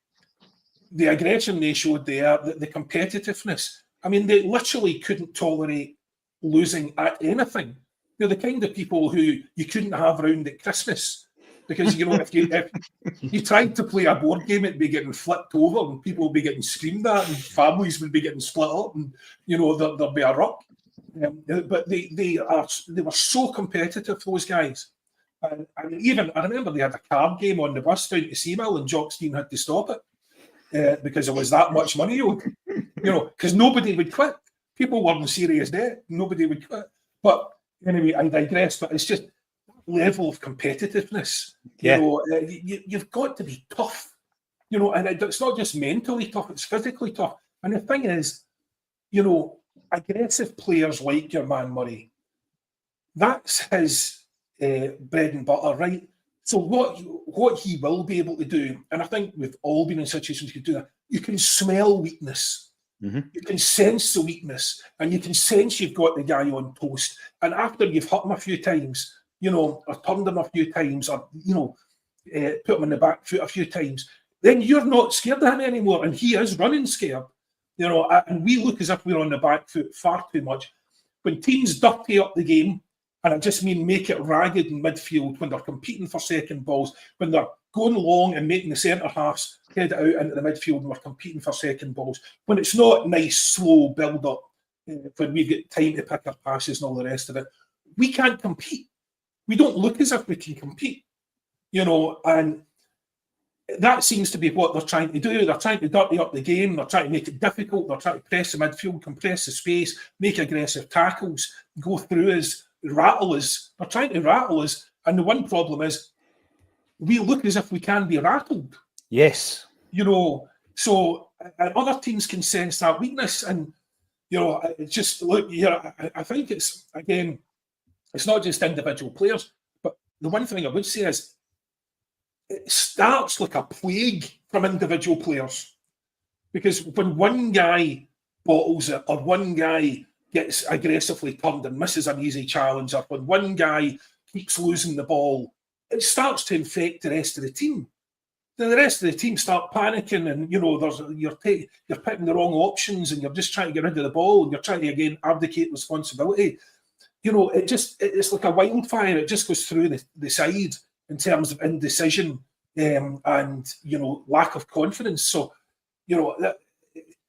the aggression they showed there, the competitiveness, I mean, they literally couldn't tolerate losing at anything. They're the kind of people who you couldn't have around at Christmas. Because, you know, if you tried to play a board game, it'd be getting flipped over and people would be getting screamed at and families would be getting split up and, you know, there'd be a ruck. But they were so competitive, those guys. And even, I remember they had a card game on the bus down to Seamill and Jockstein had to stop it because there was that much money owed. You know, because nobody would quit. People were in serious debt. Nobody would quit. But anyway, I digress. But it's just level of competitiveness. Yeah. You know, you've got to be tough. You know, and it's not just mentally tough; it's physically tough. And the thing is, you know, aggressive players like your man Murray, that's his bread and butter, right? So what he will be able to do, and I think we've all been in situations you can do that. You can smell weakness. You can sense the weakness, and you can sense you've got the guy on toast. And after you've hit him a few times, you know, or turned him a few times, or, you know, put him in the back foot a few times, then you're not scared of him anymore, and he is running scared. You know, and we look as if we're on the back foot far too much. When teams dirty up the game, and I just mean make it ragged in midfield, when they're competing for second balls, when they're going long and making the centre halves head out into the midfield and we're competing for second balls, when it's not nice, slow build-up, when we get time to pick our passes and all the rest of it, we can't compete. We don't look as if we can compete, you know, and that seems to be what they're trying to do. They're trying to dirty up the game. They're trying to make it difficult. They're trying to press the midfield, compress the space, make aggressive tackles, go through us, rattle us. They're trying to rattle us. And the one problem is we look as if we can be rattled. Yes. You know, so other teams can sense that weakness. And, you know, it's just, look, yeah, I think it's, again, it's not just individual players. But the one thing I would say is, it starts like a plague from individual players. Because when one guy bottles it, or one guy gets aggressively turned and misses an easy challenge, or when one guy keeps losing the ball, it starts to infect the rest of the team. Then the rest of the team start panicking, and, you know, you're picking the wrong options, and you're just trying to get rid of the ball, and you're trying to, again, abdicate responsibility. You know, it's like a wildfire. It just goes through the side in terms of indecision and lack of confidence. So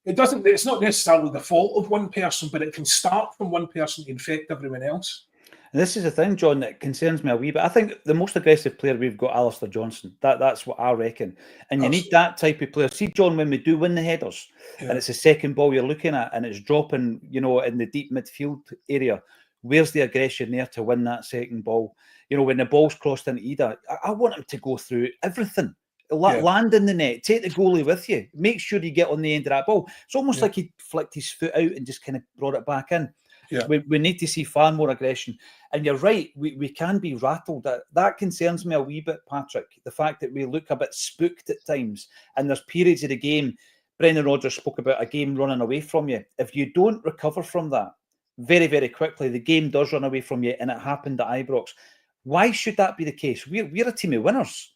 it's not necessarily the fault of one person, but it can start from one person to infect everyone else. And this is the thing, John, that concerns me a wee bit. I think the most aggressive player we've got, Alistair Johnson. That's what I reckon. And you need that type of player. See, John, when we do win the headers, and it's a second ball you're looking at, and it's dropping, in the deep midfield area, where's the aggression there to win that second ball? When the ball's crossed into Ida, I want him to go through everything. Land in the net, take the goalie with you, make sure you get on the end of that ball. It's almost like he flicked his foot out and just kind of brought it back in. Yeah. We need to see far more aggression. And you're right, we can be rattled. That concerns me a wee bit, Patrick. The fact that we look a bit spooked at times, and there's periods of the game. Brendan Rodgers spoke about a game running away from you. If you don't recover from that very, very quickly, the game does run away from you, and it happened at Ibrox. Why should that be the case? We're a team of winners.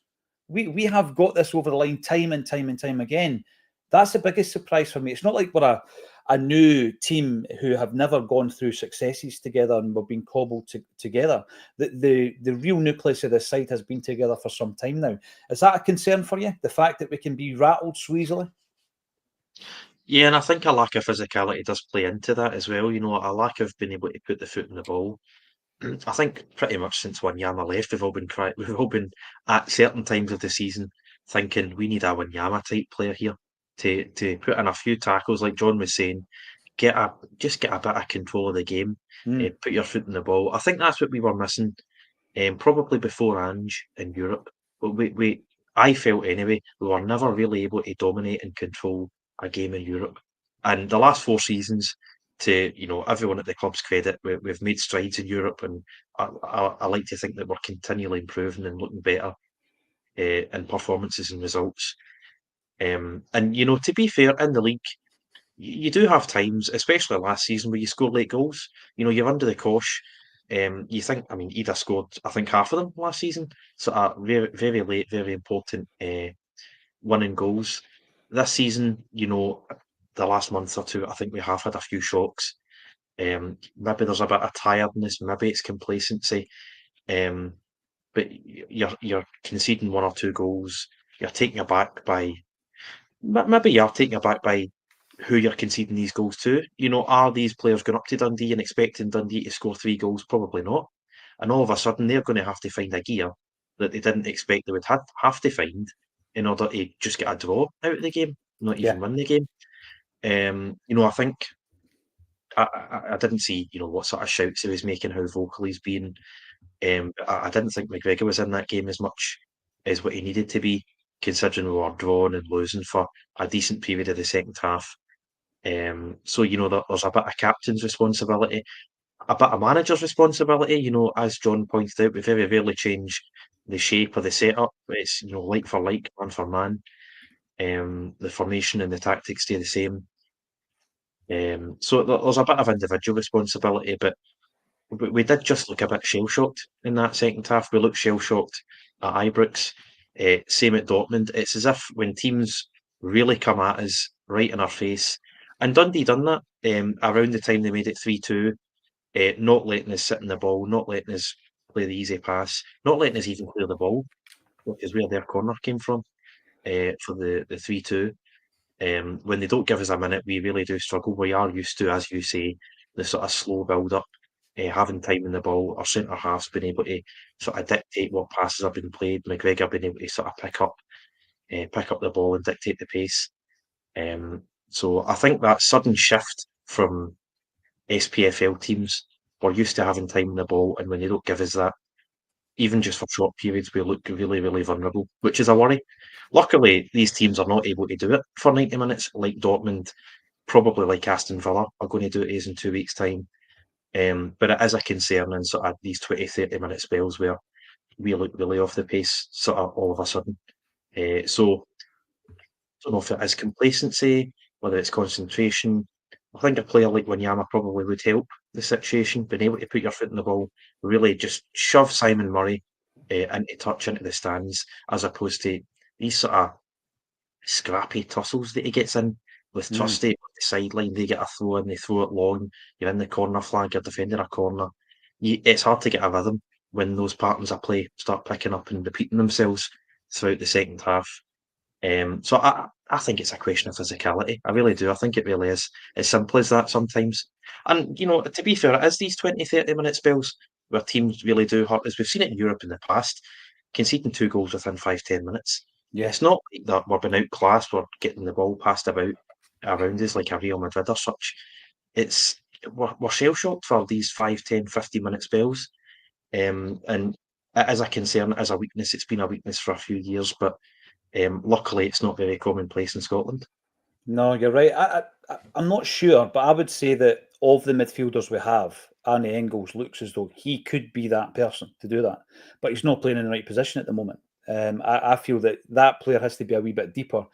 We have got this over the line time and time and time again. That's the biggest surprise for me. It's not like we're a new team who have never gone through successes together and we've been cobbled together. The real nucleus of this side has been together for some time now. Is that a concern for you? The fact that we can be rattled so easily? Yeah, and I think a lack of physicality does play into that as well. A lack of being able to put the foot in the ball. I think pretty much since Wanyama left, we've all been at certain times of the season thinking we need a Wanyama type player here to put in a few tackles, like John was saying, just get a bit of control of the game, put your foot in the ball. I think that's what we were missing, probably before Ange in Europe. But I felt anyway, we were never really able to dominate and control a game in Europe. And the last 4 seasons, to everyone at the club's credit, we've made strides in Europe, and I like to think that we're continually improving and looking better in performances and results. And to be fair, in the league, you do have times, especially last season, where you score late goals. You're under the cosh. You think, Ida scored, I think, half of them last season. So very, very late, very important winning goals. This season, the last month or two, I think we have had a few shocks. Maybe there's a bit of tiredness, maybe it's complacency. But you're conceding 1 or 2 goals. You're taken aback by who you're conceding these goals to. Are these players going up to Dundee and expecting Dundee to score 3 goals? Probably not. And all of a sudden, they're going to have to find a gear that they didn't expect they would have to find in order to just get a draw out of the game, not even win the game. I think I didn't see, what sort of shouts he was making, how vocal he's been. I didn't think McGregor was in that game as much as what he needed to be, considering we were drawing and losing for a decent period of the second half. So, there's a bit of captain's responsibility, a bit of manager's responsibility. As John pointed out, we very rarely change the shape of the setup. It's, like for like, man for man. The formation and the tactics stay the same. So there's a bit of individual responsibility, but we did just look a bit shell-shocked in that second half. We looked shell-shocked at Ibrox. Same at Dortmund. It's as if when teams really come at us right in our face, and Dundee done that around the time they made it 3-2, not letting us sit in the ball, not letting us play the easy pass, not letting us even clear the ball, which is where their corner came from for the 3-2. When they don't give us a minute, we really do struggle. We are used to, as you say, the sort of slow build-up, having time in the ball. Our centre halves been able to sort of dictate what passes have been played. McGregor been able to sort of pick up the ball and dictate the pace. So I think that sudden shift from SPFL teams, we're used to having time in the ball, and when they don't give us that, even just for short periods, we look really, really vulnerable, which is a worry. Luckily, these teams are not able to do it for 90 minutes, like Dortmund, probably like Aston Villa are going to do it in 2 weeks' time. But it is a concern in sort of these 20, 30-minute spells where we look really off the pace, sort of all of a sudden. So I don't know if it is complacency, whether it's concentration. I think a player like Wanyama probably would help the situation, being able to put your foot in the ball, really just shove Simon Murray into touch into the stands, as opposed to these sort of scrappy tussles that he gets in with Trusty on the sideline. They get a throw and they throw it long. You're in the corner flag, you're defending a corner. It's hard to get a rhythm when those patterns of play start picking up and repeating themselves throughout the second half. So I think it's a question of physicality. I really do. I think it really is as simple as that sometimes. And, to be fair, it is these 20, 30-minute spells where teams really do hurt us. We've seen it in Europe in the past, conceding 2 goals within 5-10 minutes. Yeah. It's not like that we're being outclassed, we're getting the ball passed about around us like a Real Madrid or such. We're shell-shocked for these 5, 10, 15-minute spells. And it is a concern, as a weakness. It's been a weakness for a few years, but luckily it's not very commonplace in Scotland. No, you're right. I'm not sure, but I would say that of the midfielders we have, Arne Engels looks as though he could be that person to do that, but he's not playing in the right position at the moment. I feel that player has to be a wee bit deeper.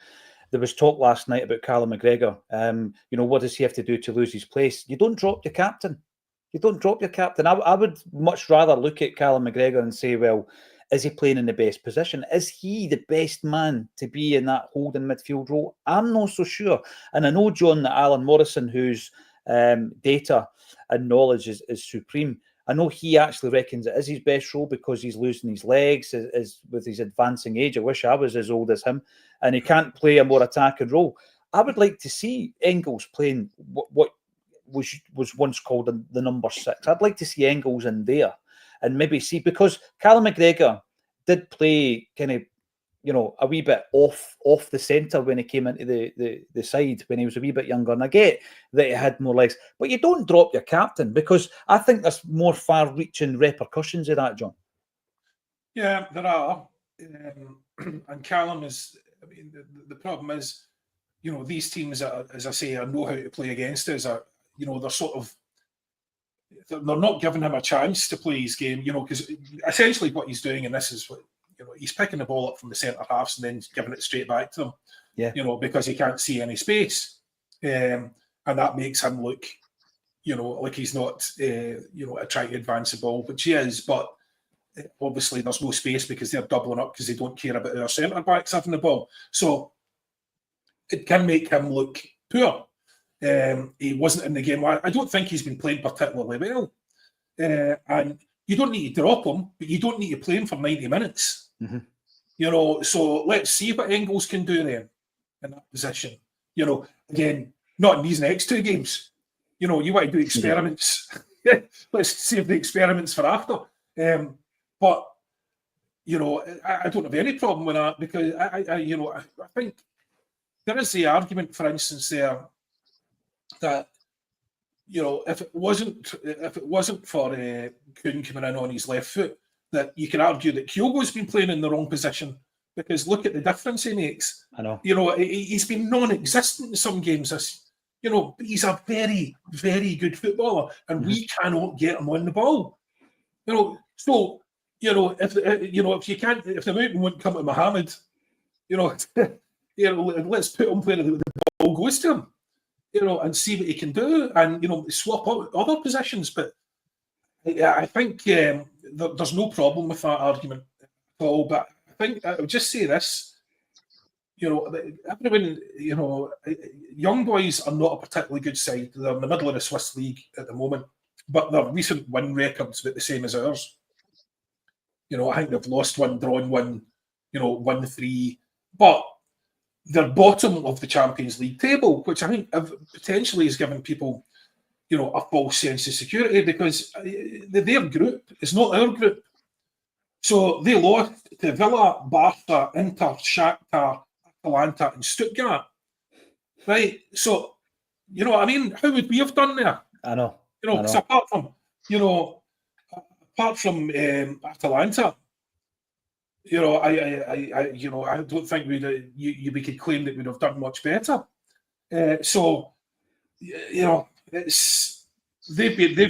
There was talk last night about Callum McGregor. What does he have to do to lose his place? You don't drop your captain. You don't drop your captain. I would much rather look at Callum McGregor and say, well, is he playing in the best position? Is he the best man to be in that holding midfield role? I'm not so sure. And I know, John, that Alan Morrison, whose data and knowledge is supreme, I know he actually reckons it is his best role because he's losing his legs with his advancing age. I wish I was as old as him. And he can't play a more attacking role. I would like to see Engels playing what was once called the number 6. I'd like to see Engels in there. And maybe see, because Callum McGregor did play kind of, a wee bit off the centre when he came into the side when he was a wee bit younger. And I get that he had more legs, but you don't drop your captain, because I think there's more far-reaching repercussions of that, John. Yeah, there are. And Callum is, the problem is, these teams, as I say, know how to play against us. They're sort of, they're not giving him a chance to play his game, because essentially what he's doing, and this is what, he's picking the ball up from the centre halves and then giving it straight back to them, because he can't see any space. And that makes him look, like he's not, trying to advance the ball, which he is, but obviously there's no space because they're doubling up because they don't care about their centre backs having the ball. So it can make him look poor. He wasn't in the game. I don't think he's been playing particularly well. And you don't need to drop him, but you don't need to play him for 90 minutes. Mm-hmm. So let's see what Engels can do then in that position. Again, not in these next 2 games. You want to do experiments. Let's save the experiments for after. But I don't have any problem with that, because I think there is the argument, for instance, there that if it wasn't for Kuhn coming in on his left foot, that you could argue that Kyogo's been playing in the wrong position, because look at the difference he makes. I know. He's been non-existent in some games. But he's a very, very good footballer, and we cannot get him on the ball. So if the mountain won't come to Mohammed, let's put him where the ball goes to him. And see what he can do, and swap out other positions. But I think there's no problem with that argument at all. But I think I would just say this: everyone, young boys are not a particularly good side. They're in the middle of the Swiss league at the moment, but their recent win record's about the same as ours. I think they've lost 1, drawn 1, won 3, but they're bottom of the Champions League table, which I think potentially has given people, a false sense of security, because their group is not our group. So they lost to Villa, Barca, Inter, Shakhtar, Atalanta and Stuttgart. Right? So, what I mean? How would we have done there? I know. Because apart from Atalanta, I don't think we could claim that we'd have done much better. They've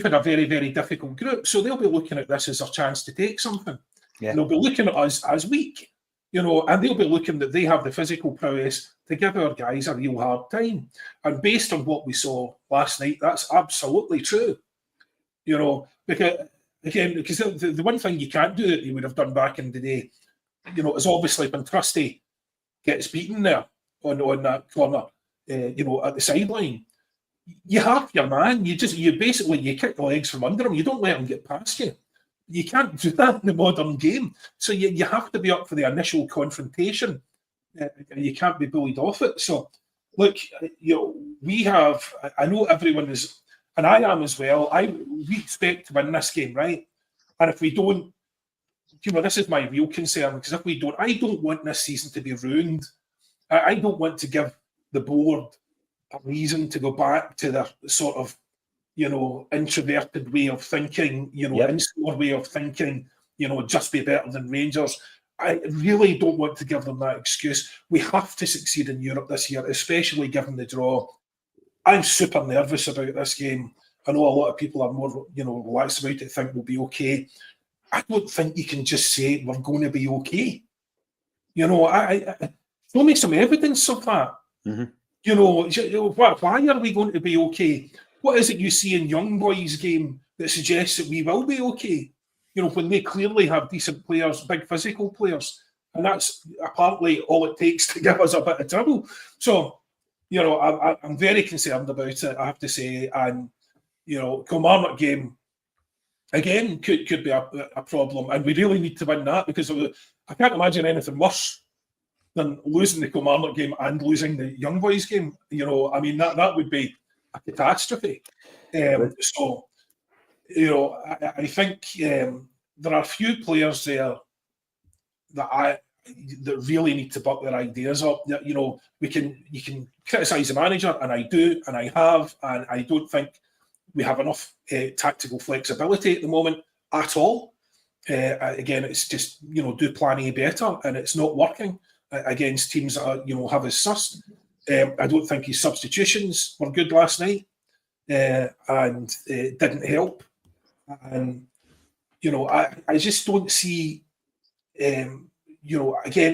had a very, very difficult group, so they'll be looking at this as a chance to take something. Yeah. They'll be looking at us as weak, and they'll be looking that they have the physical prowess to give our guys a real hard time. And based on what we saw last night, that's absolutely true. Because the one thing you can't do that you would have done back in the day, is obviously when Trusty gets beaten there on that corner, at the sideline, you half your man. You kick the legs from under him. You don't let him get past you, You can't do that in the modern game. So you have to be up for the initial confrontation, and you can't be bullied off it. So, look, we have. I know everyone is, and I am as well. We expect to win this game, right? And if we don't, this is my real concern, because if we don't, I don't want this season to be ruined. I don't want to give the board a reason to go back to their sort of, introverted way of thinking, insular way of thinking, just be better than Rangers. I really don't want to give them that excuse. We have to succeed in Europe this year, especially given the draw. I'm super nervous about this game. I know a lot of people are more, relaxed about it, think we'll be okay. I don't think you can just say we're going to be okay. Show me some evidence of that. Mm-hmm. Why are we going to be okay? What is it you see in Young Boys' game that suggests that we will be okay? When they clearly have decent players, big physical players, and that's apparently all it takes to give us a bit of trouble. So, I'm very concerned about it, I have to say. And, Kilmarnock game, again, could be a problem. And we really need to win that, because I can't imagine anything worse than losing the Kilmarnock game and losing the Young Boys game. That would be a catastrophe. So, I think there are a few players there that really need to buck their ideas up. You can criticise the manager, and I do, and I have, and I don't think we have enough tactical flexibility at the moment at all. Again, it's just do plan A better, and it's not working against teams that have us sussed. I don't think his substitutions were good last night, and it didn't help. And I just don't see. Again,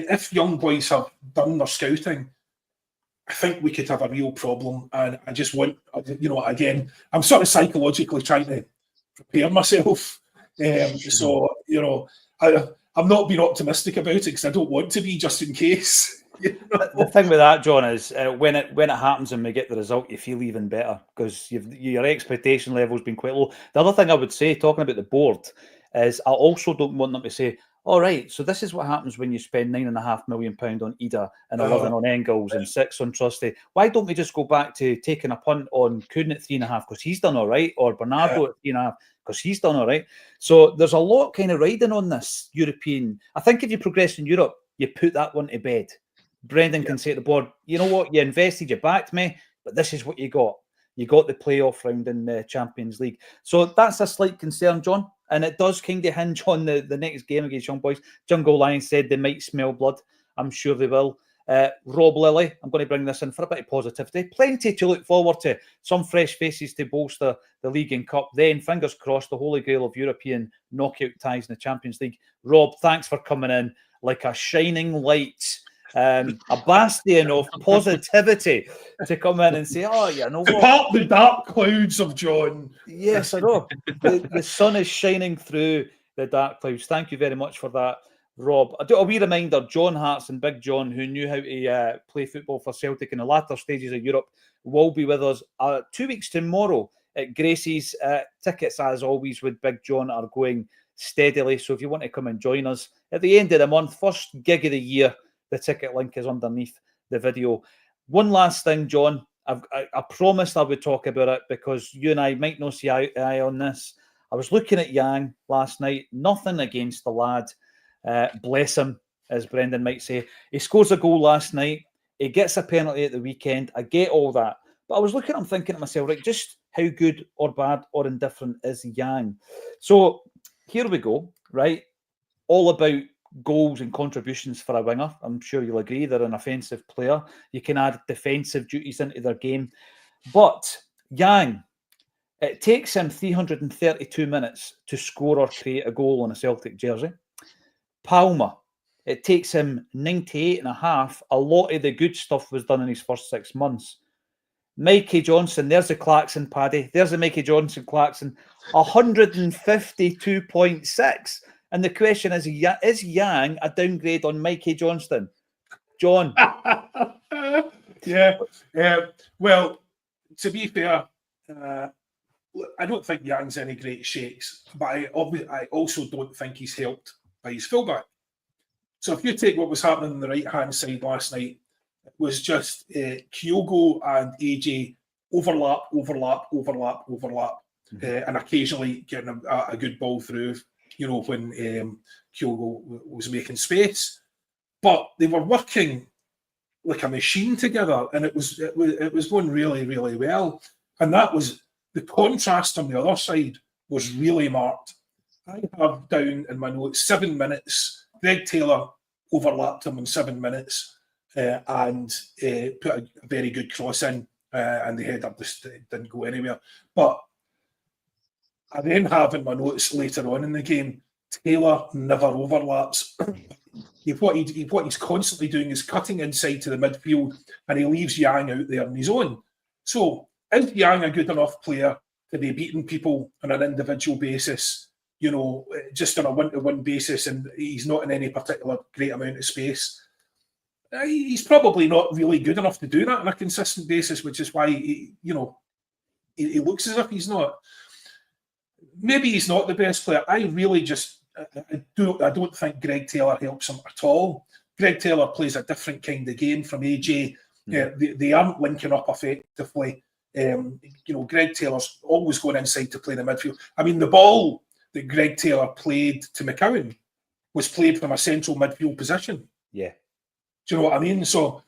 if Young Boys have done their scouting, I think we could have a real problem. And I just want, again, I'm sort of psychologically trying to prepare myself. I'm not being optimistic about it, because I don't want to be, just in case. The thing with that, John, is when it happens and we get the result, you feel even better, because your expectation level has been quite low. The other thing I would say, talking about the board, is I also don't want them to say, all right, so this is what happens when you spend £9.5 million on Ida and 11 on Engels and 6 on Trusty. Why don't we just go back to taking a punt on Kuhn at 3.5 because he's done all right, or Bernardo at 3.5 because he's done all right? So there's a lot kind of riding on this European. I think if you progress in Europe, you put that one to bed. Brendan can say to the board, you know what, you invested, you backed me, but this is what you got. You got the playoff round in the Champions League. So that's a slight concern, John. And it does kind of hinge on the next game against Young Boys. Jungle Lion said they might smell blood. I'm sure they will. Rob Lilly, I'm going to bring this in for a bit of positivity. Plenty to look forward to. Some fresh faces to bolster the league and cup. Then, fingers crossed, the holy grail of European knockout ties in the Champions League. Rob, thanks for coming in like a shining light. A bastion of positivity to come in and say, oh, you know what? Depart the dark clouds of John. Yes, I know. The sun is shining through the dark clouds. Thank you very much for that, Rob. A wee reminder, John Hartson and Big John, who knew how to play football for Celtic in the latter stages of Europe, will be with us 2 weeks tomorrow at Gracie's. Tickets, as always, with Big John are going steadily. So if you want to come and join us at the end of the month, first gig of the year, the ticket link is underneath the video. One last thing, John. I promised I would talk about it because you and I might not see eye on this. I was looking at Yang last night. Nothing against the lad. Bless him, as Brendan might say. He scores a goal last night. He gets a penalty at the weekend. I get all that. But I was looking at him thinking to myself, right, just how good or bad or indifferent is Yang? So here we go, right? All about goals and contributions for a winger. I'm sure you'll agree they're an offensive player. You can add defensive duties into their game. But Yang, it takes him 332 minutes to score or create a goal on a Celtic jersey. Palmer, it takes him 98 and a half. A lot of the good stuff was done in his first 6 months. Mikey Johnson, there's the Clarkson, Paddy. There's the Mikey Johnson Clarkson, 152.6. And the question is Yang a downgrade on Mikey Johnston? John? Yeah. Well, to be fair, I don't think Yang's any great shakes, but I also don't think he's helped by his fullback. So if you take what was happening on the right-hand side last night, it was just Kyogo and AJ overlap, and occasionally getting a good ball through, when Kyogo was making space. But they were working like a machine together, and it was going really, really well. And that was the contrast on the other side was really marked. I have down in my notes 7 minutes. Greg Taylor overlapped him in 7 minutes and put a very good cross in, and the header just didn't go anywhere. But I then have in my notes later on in the game, Taylor never overlaps. What he's constantly doing is cutting inside to the midfield, and he leaves Yang out there on his own. So is Yang a good enough player to be beating people on an individual basis, just on a one-to-one basis, and he's not in any particular great amount of space? He's probably not really good enough to do that on a consistent basis, which is why he looks as if he's not. Maybe he's not the best player. I really just I don't think Greg Taylor helps him at all. Greg Taylor plays a different kind of game from AJ. They aren't linking up effectively. Greg Taylor's always going inside to play the midfield. I mean, the ball that Greg Taylor played to McCowan was played from a central midfield position. Yeah. Do you know what I mean? So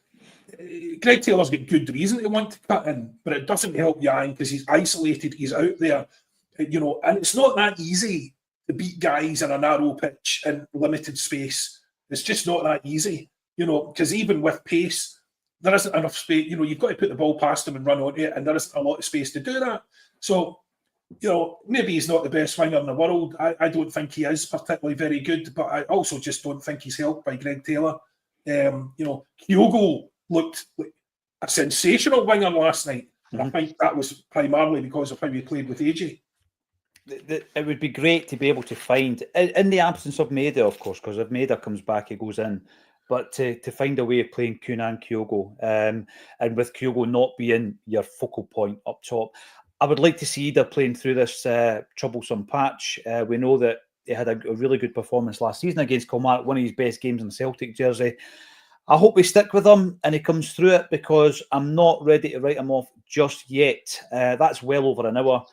Greg Taylor's got good reason to want to cut in, but it doesn't help Yang because he's isolated, he's out there, and it's not that easy to beat guys in a narrow pitch in limited space. It's just not that easy, because even with pace, there isn't enough space. You've got to put the ball past him and run onto it, and there isn't a lot of space to do that. So, maybe he's not the best winger in the world. I don't think he is particularly very good, but I also just don't think he's helped by Greg Taylor. Kyogo looked like a sensational winger last night, and I think that was primarily because of how he played with AJ. It would be great to be able to find, in the absence of Maeda, of course, because if Maeda comes back, he goes in, but to find a way of playing Kunan Kyogo, and with Kyogo not being your focal point up top. I would like to see either playing through this troublesome patch. We know that he had a really good performance last season against Kilmarnock, one of his best games in the Celtic jersey. I hope we stick with him and he comes through it, because I'm not ready to write him off just yet. That's well over an hour.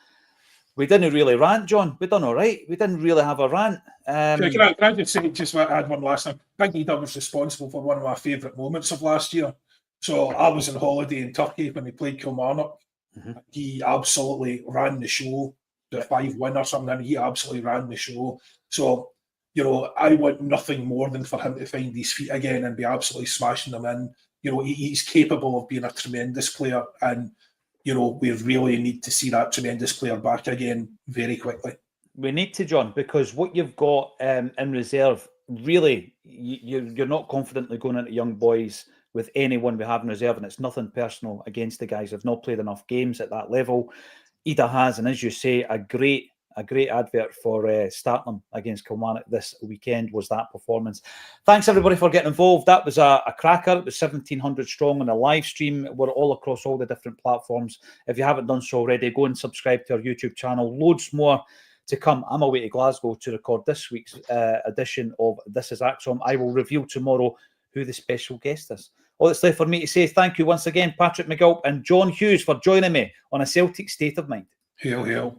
We didn't really rant, John. We done all right. We didn't really have a rant. Can I just add one last thing? Big Ida was responsible for one of my favourite moments of last year. So I was on holiday in Turkey when he played Kilmarnock. He absolutely ran the show. The 5-1 or something, he absolutely ran the show. So, I want nothing more than for him to find his feet again and be absolutely smashing them in. He's capable of being a tremendous player, and we really need to see that tremendous player back again very quickly. We need to, John, because what you've got in reserve, really, you're not confidently going into young boys with anyone we have in reserve, and it's nothing personal against the guys. They've not played enough games at that level. Ida has, and as you say, a great advert for starting them against Kilmarnock this weekend was that performance. Thanks everybody for getting involved. That was a cracker. It was 1,700 strong on the live stream. We're all across all the different platforms. If you haven't done so already, go and subscribe to our YouTube channel. Loads more to come. I'm away to Glasgow to record this week's edition of This Is Acsom. I will reveal tomorrow who the special guest is. All that's left for me to say is thank you once again, Patrick McGilp and John Hughes, for joining me on A Celtic State of Mind. Hail, hail.